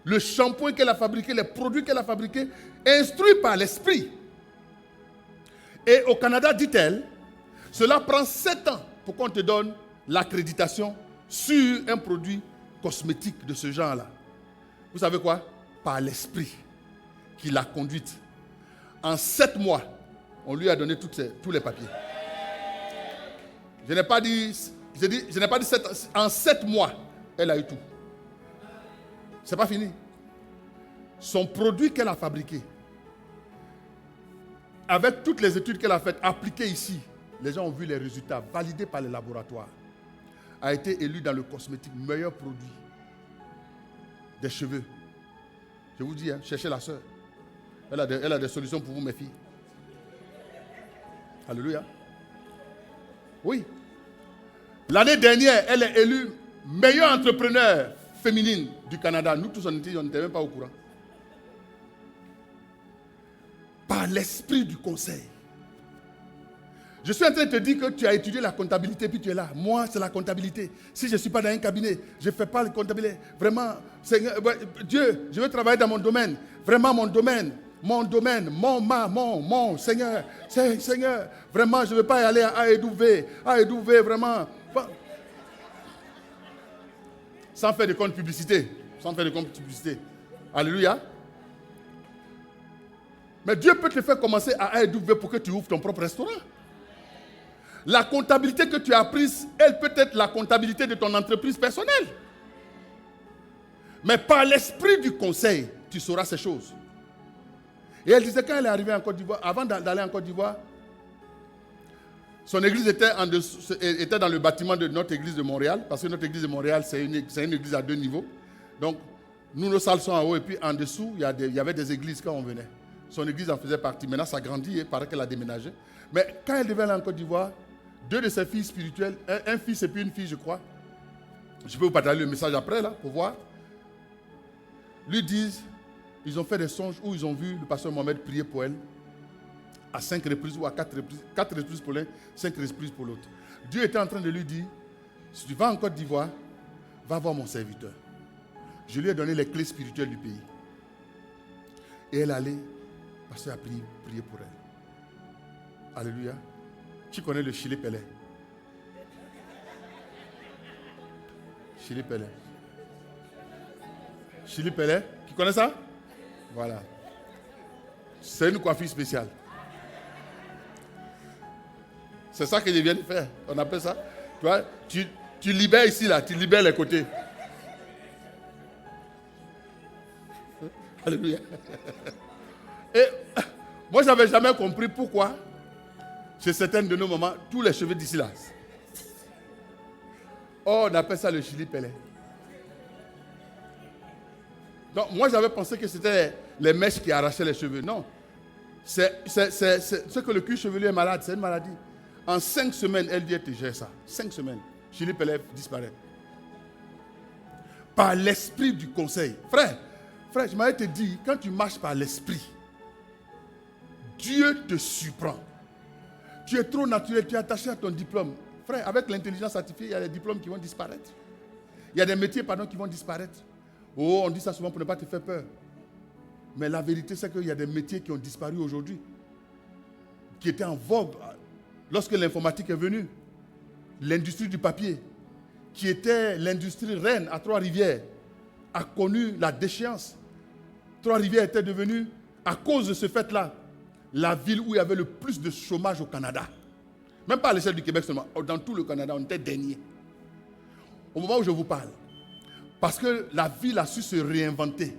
le shampoing qu'elle a fabriqué, les produits qu'elle a fabriqués, instruits par l'esprit. Et au Canada, dit-elle, cela prend 7 ans pour qu'on te donne l'accréditation sur un produit cosmétique de ce genre-là. Vous savez quoi? Par l'esprit qui l'a conduite. En 7 mois, on lui a donné tous les papiers. Je n'ai pas dit 7 ans. En 7 mois, elle a eu tout. C'est pas fini. Son produit qu'elle a fabriqué, avec toutes les études qu'elle a faites, appliquées ici, les gens ont vu les résultats, validés par les laboratoires, a été élu dans le cosmétique meilleur produit des cheveux. Je vous dis, cherchez la sœur. Elle a des solutions pour vous, mes filles. Alléluia. Oui. L'année dernière, elle est élue meilleure entrepreneur féminine du Canada. Nous tous, on n'était même pas au courant. Par l'esprit du conseil. Je suis en train de te dire que tu as étudié la comptabilité puis tu es là. Moi, c'est la comptabilité. Si je ne suis pas dans un cabinet, je ne fais pas la comptabilité. Vraiment, Seigneur, Dieu, je veux travailler dans mon domaine. Vraiment mon domaine, mon Seigneur. Seigneur, vraiment, je ne veux pas aller à AEW, vraiment. Sans faire de compte publicité. Alléluia. Mais Dieu peut te faire commencer à AEW pour que tu ouvres ton propre restaurant. La comptabilité que tu as apprise, elle peut être la comptabilité de ton entreprise personnelle. Mais par l'esprit du conseil, tu sauras ces choses. Et elle disait quand elle est arrivée en Côte d'Ivoire, avant d'aller en Côte d'Ivoire, son église était dans le bâtiment de notre église de Montréal, parce que notre église de Montréal, c'est une église à 2 niveaux. Donc, nous, nos salles sont en haut, et puis en dessous, il y avait des églises quand on venait. Son église en faisait partie. Maintenant, ça grandit, et il paraît qu'elle a déménagé. Mais quand elle devait aller en Côte d'Ivoire, 2 de ses filles spirituelles, un fils et puis une fille, je crois, je peux vous partager le message après, là, pour voir, lui disent, ils ont fait des songes où ils ont vu le pasteur Mohamed prier pour elle, à 5 reprises ou à 4 reprises. 4 reprises pour l'un, 5 reprises pour l'autre. Dieu était en train de lui dire, si tu vas en Côte d'Ivoire, va voir mon serviteur. Je lui ai donné les clés spirituelles du pays. Et elle allait, le pasteur a prié pour elle. Alléluia. Tu connais le Chili Pelé? Chili Pelé. Chili Pelé, tu connais ça? Voilà. C'est une coiffure spéciale. C'est ça que je viens de faire. On appelle ça. Tu vois, tu libères ici, là, tu libères les côtés. Alléluia. Et moi, je n'avais jamais compris pourquoi, chez certaines de nos mamans, tous les cheveux d'ici là. Oh, on appelle ça le Chili Pelé. Donc, moi, j'avais pensé que c'était les mèches qui arrachaient les cheveux. Non. C'est que le cuir chevelu est malade. C'est une maladie. En 5 semaines, elle dit, elle te gère ça. 5 semaines. Chili Pelé disparaît. Par l'esprit du conseil. Frère, je m'avais te dit, quand tu marches par l'esprit, Dieu te surprend. Tu es trop naturel, tu es attaché à ton diplôme. Frère, avec l'intelligence artificielle, il y a des diplômes qui vont disparaître. Il y a des métiers, qui vont disparaître. Oh, on dit ça souvent pour ne pas te faire peur. Mais la vérité, c'est qu'il y a des métiers qui ont disparu aujourd'hui, qui étaient en vogue lorsque l'informatique est venue. L'industrie du papier, qui était l'industrie reine à Trois-Rivières, a connu la déchéance. Trois-Rivières était devenue, à cause de ce fait-là, la ville où il y avait le plus de chômage au Canada. Même pas à l'échelle du Québec seulement. Dans tout le Canada, on était dernier. Au moment où je vous parle. Parce que la ville a su se réinventer.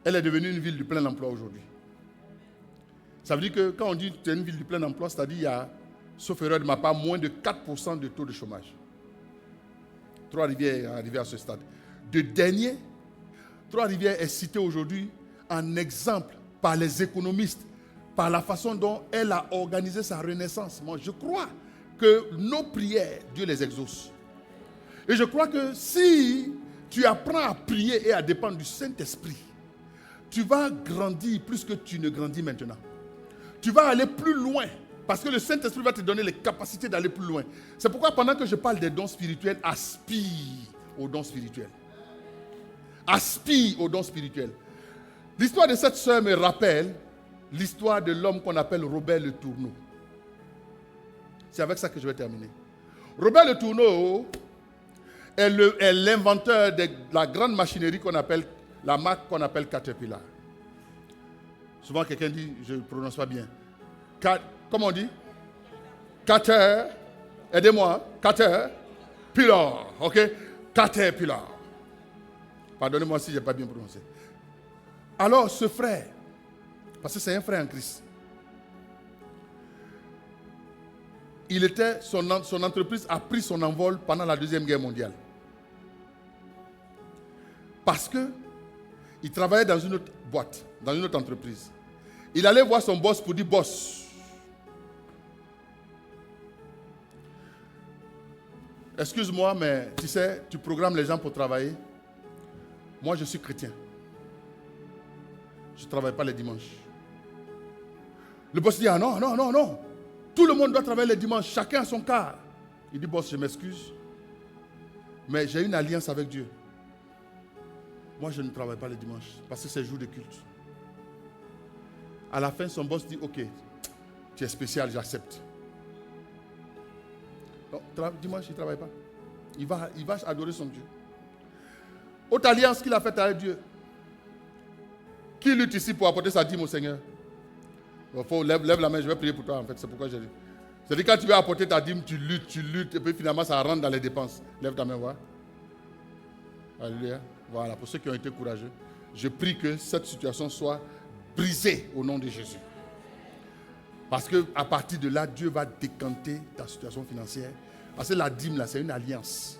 Elle est devenue une ville du plein emploi aujourd'hui. Ça veut dire que quand on dit que c'est une ville du plein emploi, c'est-à-dire qu'il y a, sauf erreur de ma part, moins de 4% de taux de chômage. Trois-Rivières est arrivé à ce stade. De dernier, Trois-Rivières est cité aujourd'hui en exemple par les économistes, par la façon dont elle a organisé sa renaissance. Moi, je crois que nos prières, Dieu les exauce. Et je crois que si tu apprends à prier et à dépendre du Saint-Esprit, tu vas grandir plus que tu ne grandis maintenant. Tu vas aller plus loin parce que le Saint-Esprit va te donner les capacités d'aller plus loin. C'est pourquoi pendant que je parle des dons spirituels, aspire aux dons spirituels. Aspire aux dons spirituels. L'histoire de cette sœur me rappelle l'histoire de l'homme qu'on appelle Robert Le Tourneau. C'est avec ça que je vais terminer. Robert Le Tourneau est l'inventeur de la grande machinerie qu'on appelle, la marque qu'on appelle Caterpillar. Souvent quelqu'un dit, je ne prononce pas bien. Comment on dit? Caterpillar. Aidez-moi. Caterpillar. Ok? Caterpillar. Pardonnez-moi si je n'ai pas bien prononcé. Alors ce frère, parce que c'est un frère en Christ, son entreprise a pris son envol pendant la Deuxième Guerre mondiale. Parce qu'il travaillait dans une autre boîte, dans une autre entreprise. Il allait voir son boss pour dire, boss, excuse-moi, mais tu sais, tu programmes les gens pour travailler. Moi, je suis chrétien. Je ne travaille pas les dimanches. Le boss dit, ah non. Tout le monde doit travailler les dimanches, chacun a son quart. Il dit, boss, je m'excuse, mais j'ai une alliance avec Dieu. Moi, je ne travaille pas les dimanches, parce que c'est jour de culte. À la fin, son boss dit, ok, tu es spécial, j'accepte. Donc, dimanche, il ne travaille pas. Il va adorer son Dieu. Autre alliance qu'il a faite avec Dieu. Qui lutte ici pour apporter sa dîme au Seigneur? Lève la main, je vais prier pour toi en fait, c'est pourquoi j'ai dit. C'est-à-dire quand tu veux apporter ta dîme, tu luttes, et puis finalement ça rentre dans les dépenses. Lève ta main, voir. Alléluia. Voilà, pour ceux qui ont été courageux, je prie que cette situation soit brisée au nom de Jésus. Parce qu'à partir de là, Dieu va décanter ta situation financière. Parce que la dîme là, c'est une alliance.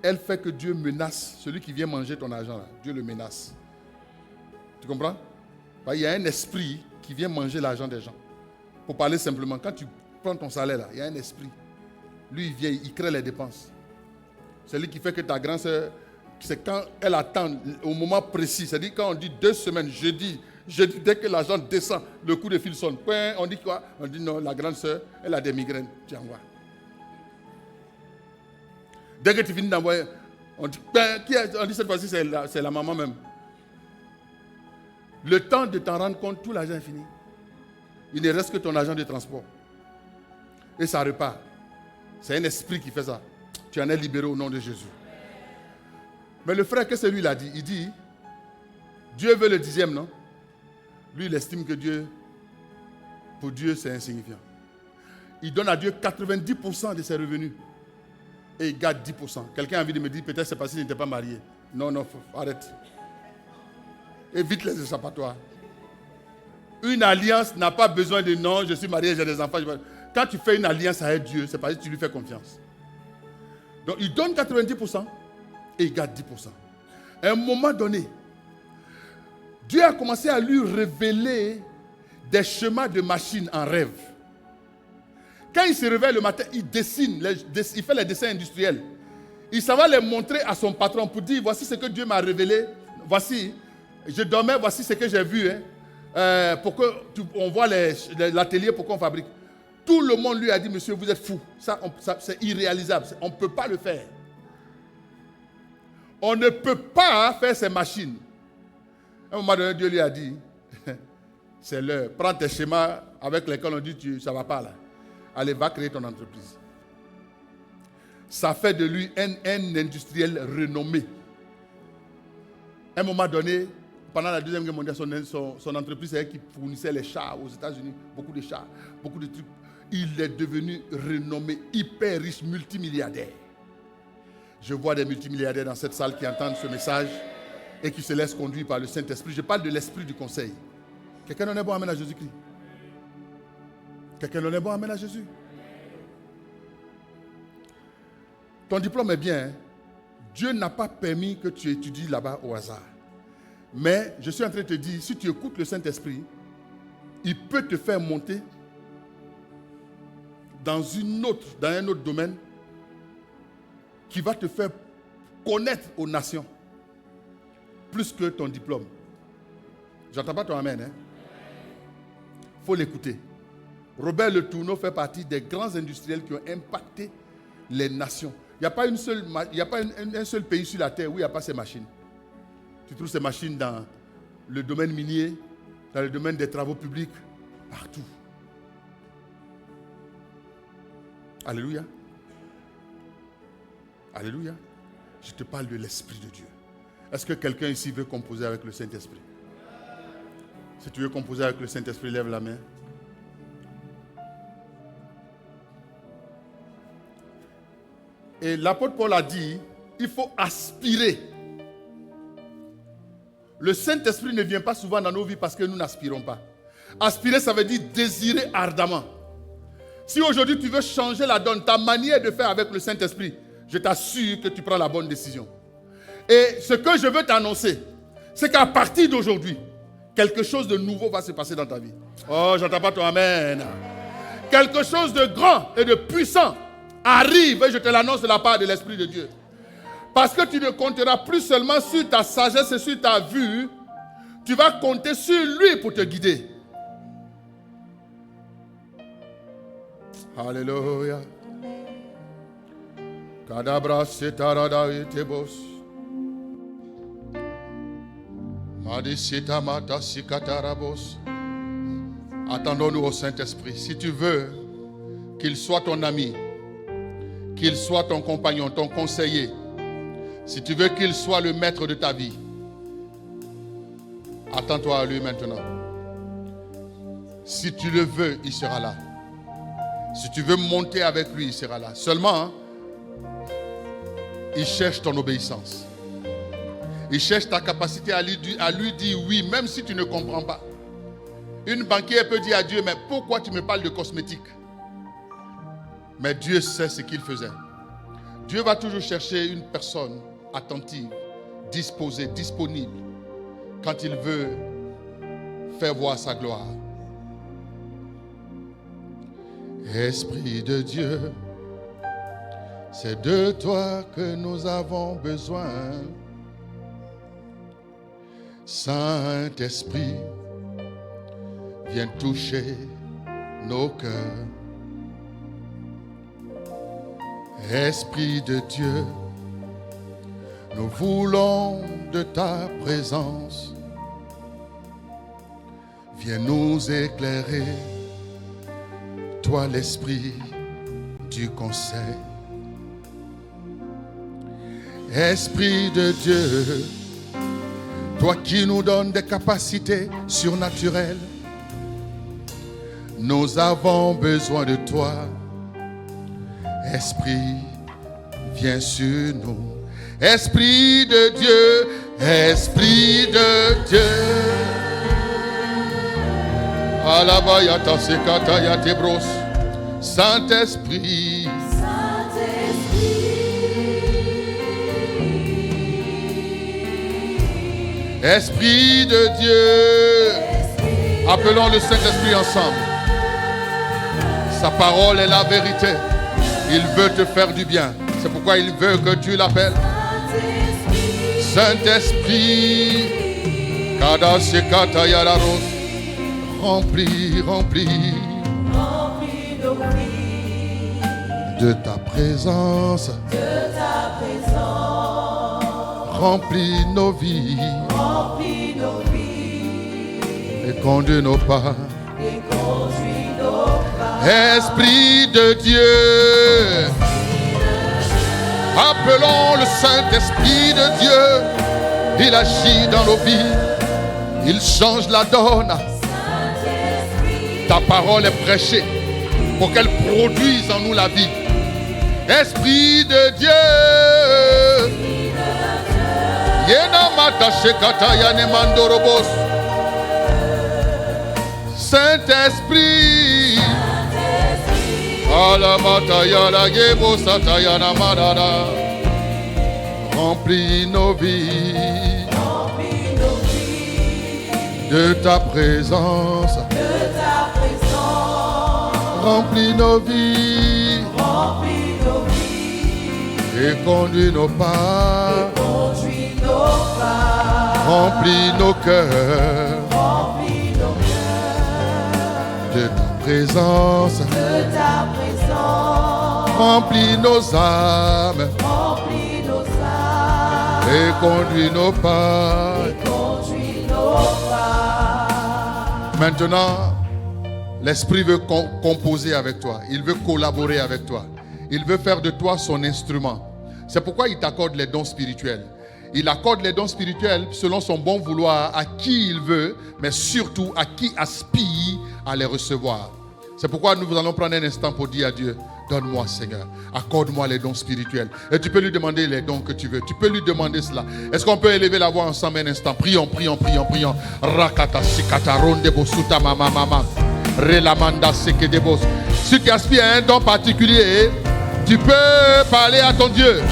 Elle fait que Dieu menace celui qui vient manger ton argent là. Dieu le menace. Tu comprends? Il y a un esprit qui vient manger l'argent des gens. Pour parler simplement, quand tu prends ton salaire là, il y a un esprit. Lui, il vient, il crée les dépenses. C'est lui qui fait que ta grande soeur, c'est quand elle attend au moment précis. C'est-à-dire quand on dit 2 semaines, jeudi, dès que l'argent descend, le coup de fil sonne. On dit quoi? On dit non, la grande soeur, elle a des migraines. Tu envoies. Dès que tu finis d'envoyer, on dit cette fois-ci, c'est la maman même. Le temps de t'en rendre compte, tout l'argent est fini. Il ne reste que ton argent de transport. Et ça repart. C'est un esprit qui fait ça. Tu en es libéré au nom de Jésus. Mais le frère, qu'est-ce que lui il a dit? Il dit, Dieu veut le 10e, non? Lui, il estime que pour Dieu, c'est insignifiant. Il donne à Dieu 90% de ses revenus. Et il garde 10%. Quelqu'un a envie de me dire, peut-être c'est parce qu'il n'était pas marié. Non, arrête. Évite les échappatoires. Une alliance n'a pas besoin de non, je suis marié, j'ai des enfants. Quand tu fais une alliance avec Dieu, c'est parce que tu lui fais confiance. Donc il donne 90% et il garde 10%. À un moment donné, Dieu a commencé à lui révéler des schémas de machines en rêve. Quand il se réveille le matin, il dessine, il fait les dessins industriels. Il s'en va les montrer à son patron pour dire, voici ce que Dieu m'a révélé. Voici, je dormais, voici ce que j'ai vu. Pour qu'on voit l'atelier, pour qu'on fabrique. Tout le monde lui a dit, monsieur, vous êtes fou. Ça, c'est irréalisable. On ne peut pas le faire. On ne peut pas faire ces machines. À un moment donné, Dieu lui a dit, c'est l'heure. Prends tes schémas avec lesquels on dit, ça ne va pas là. Allez, va créer ton entreprise. Ça fait de lui un industriel renommé. À un moment donné, pendant la Deuxième Guerre mondiale, son entreprise, c'est elle qui fournissait les chars aux États-Unis, beaucoup de chars, beaucoup de trucs. Il est devenu renommé, hyper riche, multimilliardaire. Je vois des multimilliardaires dans cette salle qui entendent ce message. et qui se laisse conduire par le Saint-Esprit. Je parle de l'esprit du conseil. Quelqu'un en est bon, amen à Jésus-Christ. Quelqu'un en est bon, amen à Jésus. Ton diplôme est bien. Hein? Dieu n'a pas permis que tu étudies là-bas au hasard. Mais je suis en train de te dire, si tu écoutes le Saint-Esprit, il peut te faire monter dans un autre domaine qui va te faire connaître aux nations plus que ton diplôme. J'entends pas ton amen. Il faut l'écouter. Robert Le Tourneau fait partie des grands industriels qui ont impacté les nations. Il n'y a pas un seul pays sur la terre où il n'y a pas ces machines. Tu trouves ces machines dans le domaine minier, dans le domaine des travaux publics, partout. Alléluia. Alléluia. Je te parle de l'Esprit de Dieu. Est-ce que quelqu'un ici veut composer avec le Saint-Esprit? Si tu veux composer avec le Saint-Esprit, lève la main. Et l'apôtre Paul a dit, il faut aspirer. Le Saint-Esprit ne vient pas souvent dans nos vies parce que nous n'aspirons pas. Aspirer, ça veut dire désirer ardemment. Si aujourd'hui tu veux changer la donne, ta manière de faire avec le Saint-Esprit, je t'assure que tu prends la bonne décision. Et ce que je veux t'annoncer, c'est qu'à partir d'aujourd'hui, quelque chose de nouveau va se passer dans ta vie. Oh, j'entends pas ton amen. Quelque chose de grand et de puissant arrive, et je te l'annonce de la part de l'Esprit de Dieu. Parce que tu ne compteras plus seulement sur ta sagesse et sur ta vue, tu vas compter sur lui pour te guider. Alléluia. Kadabra setarada etebos. Madisita mata sikatarabos. Attendons-nous au Saint-Esprit. Si tu veux qu'il soit ton ami, qu'il soit ton compagnon, ton conseiller, si tu veux qu'il soit le maître de ta vie, attends-toi à lui maintenant. Si tu le veux, il sera là. Si tu veux monter avec lui, il sera là. Seulement, il cherche ton obéissance. Il cherche ta capacité à lui dire oui, même si tu ne comprends pas. Une banquière peut dire à Dieu, mais pourquoi tu me parles de cosmétiques? Mais Dieu sait ce qu'il faisait. Dieu va toujours chercher une personne attentive, disposée, disponible, quand il veut faire voir sa gloire. Esprit de Dieu, c'est de toi que nous avons besoin. Saint-Esprit, viens toucher nos cœurs. Esprit de Dieu, nous voulons de ta présence. Viens nous éclairer, toi l'esprit du conseil. Esprit de Dieu, toi qui nous donnes des capacités surnaturelles, nous avons besoin de toi. Esprit, viens sur nous. Esprit de Dieu, Esprit de Dieu. Alabayata sekata yatebros. Saint-Esprit. Esprit de Dieu. Appelons le Saint-Esprit ensemble. Sa parole est la vérité. Il veut te faire du bien. C'est pourquoi il veut que tu l'appelles. Saint-Esprit. Kada sekata yararos. Remplis, remplis. Remplis nos vies de ta présence. de ta présence. Remplis nos vies. Remplis nos vies Et conduis nos pas. et conduis nos pas. Esprit de Dieu. Appelons le Saint-Esprit de Dieu. Il agit dans nos vies. Il change la donne. Ta parole est prêchée pour qu'elle produise en nous la vie. Esprit de Dieu. Yena mata shekata yane mandorobos. Saint-Esprit. Alamata yala yebo satayana madada. Remplis nos vies de ta présence. Remplis nos vies et conduis nos pas. Remplis nos cœurs de ta présence. Remplis nos âmes et conduis nos pas. Maintenant, l'Esprit veut composer avec toi. Il veut collaborer avec toi. Il veut faire de toi son instrument. C'est pourquoi il t'accorde les dons spirituels. Il accorde les dons spirituels selon son bon vouloir à qui il veut, mais surtout à qui aspire à les recevoir. C'est pourquoi nous allons prendre un instant pour dire à Dieu, donne-moi Seigneur, accorde-moi les dons spirituels. Et tu peux lui demander les dons que tu veux. Tu peux lui demander cela. Est-ce qu'on peut élever la voix ensemble un instant? Prions, prions, prions, prions. Rakata sikata ronde bosuta mama mama. Relamanda seke debos. Si tu aspires à un don particulier, tu peux parler à ton Dieu.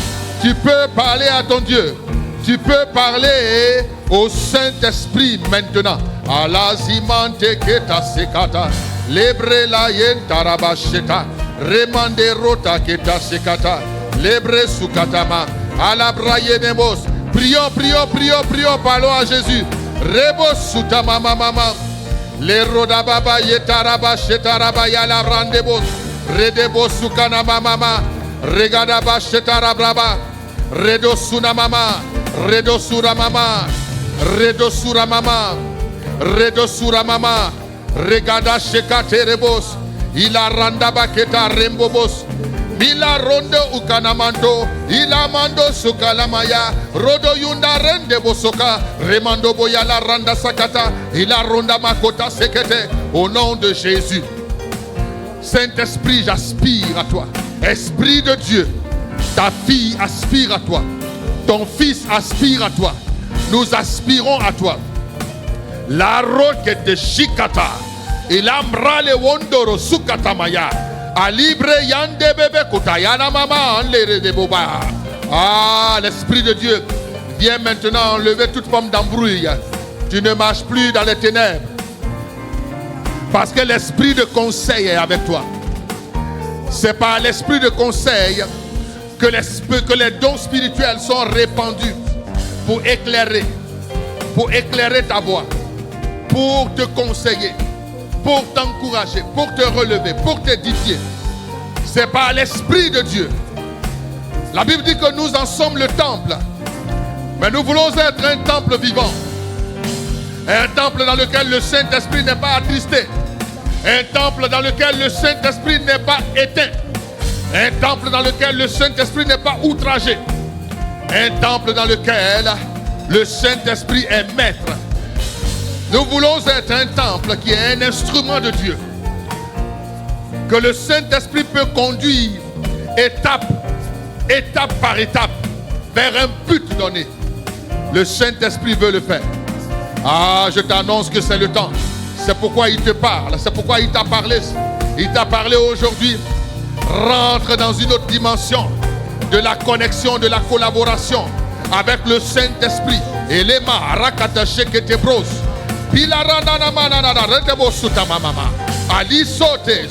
Tu peux parler à ton Dieu. Tu peux parler au Saint-Esprit maintenant. Alazimante keta sekata. Lebre la yenta rabasheta. Remande rota keta sekata. Lebre sukatama. Alabra yenemos. Prions, prions, prions, prions. Parlons à Jésus. Rebos sutama mama. Le rodababa yetaraba shetaraba yala randebos. Redebos sukana mama. Regadaba shetarabraba. Redosuna mama. Redosura mama. Redosura mama. Redosura mama. Regada shekate rebos. Ila randa baketa rembobos. Mila rondo ukanamando. Ila mando sukalamaya. Rodo yunda rende bosoka. Remando boyala randa sakata. Ila ronda makota sekete. Au nom de Jésus. Saint-Esprit, j'aspire à toi. Esprit de Dieu, ta fille aspire à toi. Ton fils aspire à toi. Nous aspirons à toi. La roque de Shikata. Il ambra le wondoro sukatamaya. A libre yande bebe kutayana mama enlere de boba. Ah, l'Esprit de Dieu vient maintenant enlever toute forme d'embrouille. Tu ne marches plus dans les ténèbres. Parce que l'Esprit de conseil est avec toi. C'est par l'Esprit de conseil que les dons spirituels sont répandus pour éclairer ta voie, pour te conseiller, pour t'encourager, pour te relever, pour t'édifier. C'est par l'Esprit de Dieu. La Bible dit que nous en sommes le temple, mais nous voulons être un temple vivant, un temple dans lequel le Saint-Esprit n'est pas attristé, un temple dans lequel le Saint-Esprit n'est pas éteint, un temple dans lequel le Saint-Esprit n'est pas outragé, un temple dans lequel le Saint-Esprit est maître. Nous voulons être un temple qui est un instrument de Dieu, que le Saint-Esprit peut conduire étape par étape vers un but donné. Le Saint-Esprit veut le faire. Ah, je t'annonce que c'est le temps. C'est pourquoi il te parle, c'est pourquoi il t'a parlé. Il t'a parlé aujourd'hui. Rentre dans une autre dimension de la connexion, de la collaboration avec le Saint-Esprit. Elema rakata shekete bros. Pilarana manana retebo sutama mama. Ali sote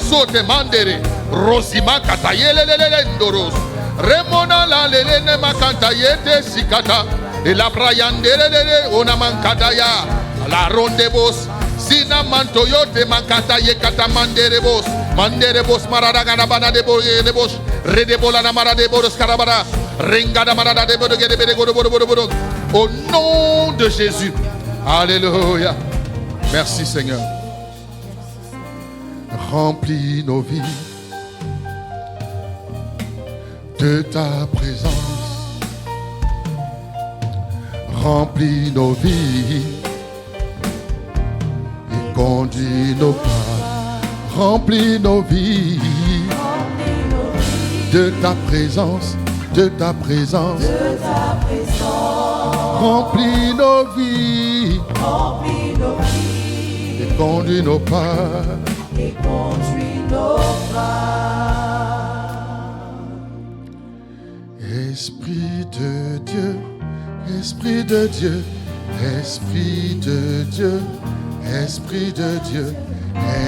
mandere. Rosima katayelelele ndoros. Remona la lelene makantayete sikata. Et la brayandere onamankataya. La rondebos. Sina mantoyote makataye katamanderebos. Manderebos maradagana bana de boyebos. Redebola na maradeboros karabara. Ringada marada de bodo. Au nom de Jésus. Alléluia. Merci Seigneur. Remplis nos vies de ta présence. Remplis nos vies et conduis nos pas. Remplis nos vies de ta présence. de ta présence. Remplis nos vies. Et conduis nos pas. Esprit de Dieu, Esprit de Dieu, Esprit de Dieu, Esprit de Dieu,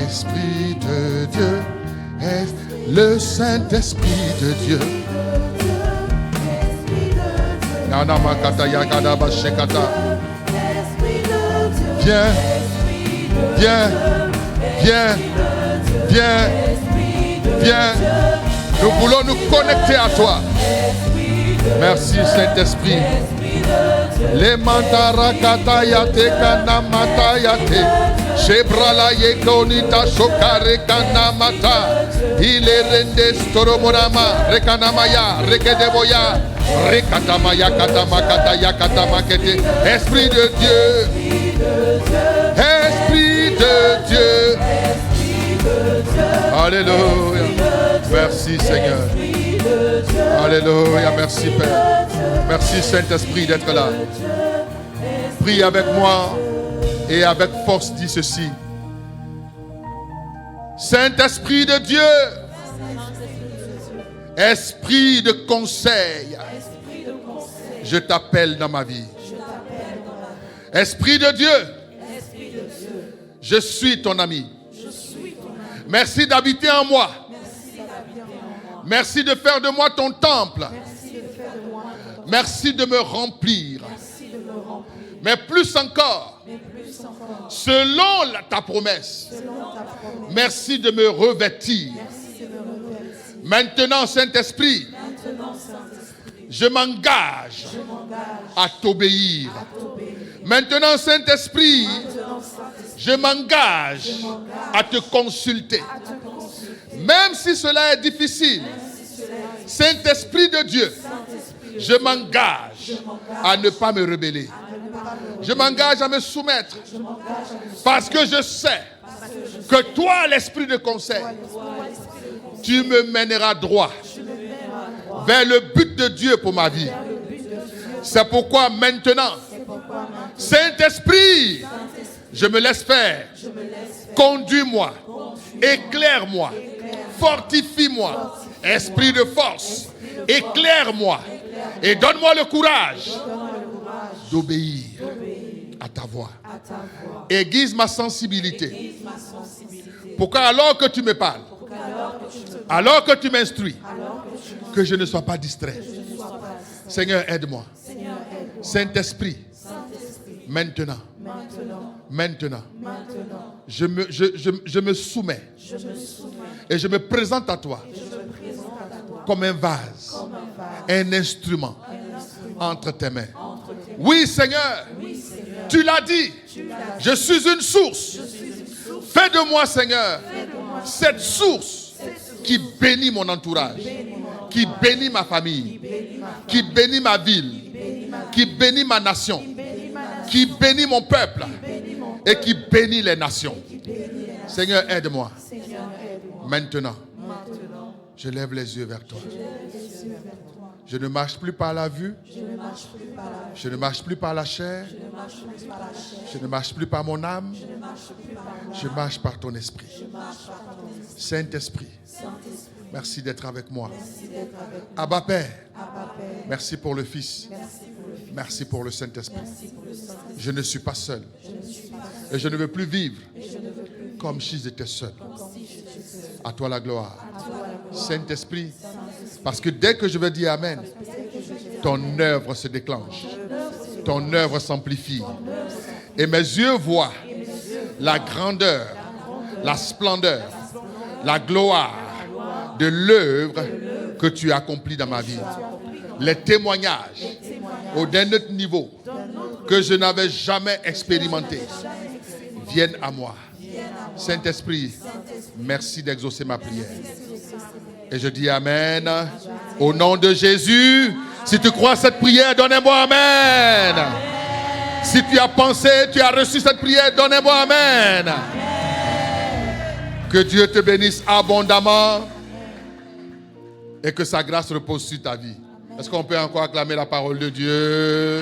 Esprit de Dieu, le Saint-Esprit de Dieu. Viens, viens, viens, viens, viens. Nous voulons nous connecter à toi. Merci Saint-Esprit. Les mantara katayate kanamatayate. Shebrala yekonita shokare kanamata. Il est rendes toromonama. Rekanamaya, rekedeboya. Rekatamaya katamakataya katamakete. Esprit de Dieu. Esprit de Dieu. Alléluia. Merci Seigneur. Alléluia, merci Père. Merci Saint-Esprit d'être là. Prie avec moi et avec force dis ceci. Saint-Esprit de Dieu, Esprit de conseil, je t'appelle dans ma vie. Esprit de Dieu, je suis ton ami. Merci d'habiter en moi. Merci de faire de moi ton temple. Merci de me remplir. Mais plus encore, selon ta promesse, merci de me revêtir. Maintenant, Saint-Esprit, je m'engage à t'obéir. Maintenant, Saint-Esprit, je m'engage à te consulter. Même si cela est difficile, Saint-Esprit de Dieu, je m'engage à ne pas me rebeller. Je m'engage à me soumettre. Parce que je sais que toi, l'Esprit de conseil, tu me mèneras droit vers le but de Dieu pour ma vie. C'est pourquoi maintenant, Saint-Esprit, je me laisse faire. Conduis-moi, éclaire-moi, fortifie-moi, esprit de force, éclaire-moi et donne-moi le courage d'obéir à ta voix. Aiguise ma sensibilité pour qu'alors que tu me parles, alors que tu m'instruis, que je ne sois pas distrait. Seigneur, aide-moi. Saint-Esprit, maintenant, je me soumets et je me présente à toi comme un vase, un instrument entre tes mains. Oui, Seigneur, tu l'as dit, je suis une source. Fais de moi, Seigneur, cette source qui bénit mon entourage, qui bénit ma famille, qui bénit ma ville, qui bénit ma nation, qui bénit mon peuple et qui bénit les nations. Seigneur, aide-moi. Maintenant, je lève les yeux vers toi. Je ne marche plus par la vue. Je ne marche plus par la chair. Je ne marche plus par mon âme. Je marche par ton esprit. Saint-Esprit, merci d'être avec moi. Abba Père, merci pour le Fils. Merci pour le Saint-Esprit. Je ne suis pas seul. Et je ne veux plus vivre comme si j'étais seul. À toi la gloire. Saint-Esprit, parce que dès que je vais dire Amen, ton œuvre se déclenche. Ton œuvre s'amplifie. Et mes yeux voient la grandeur, la splendeur, la gloire de l'œuvre que tu accomplis dans ma vie. Les témoignages d'un autre niveau que je n'avais jamais expérimenté viennent à moi. Saint-Esprit, merci d'exaucer ma prière. Et je dis Amen. Au nom de Jésus, si tu crois cette prière, donnez-moi Amen. Si tu as pensé, tu as reçu cette prière, donnez-moi Amen. Que Dieu te bénisse abondamment et que sa grâce repose sur ta vie. Est-ce qu'on peut encore acclamer la parole de Dieu?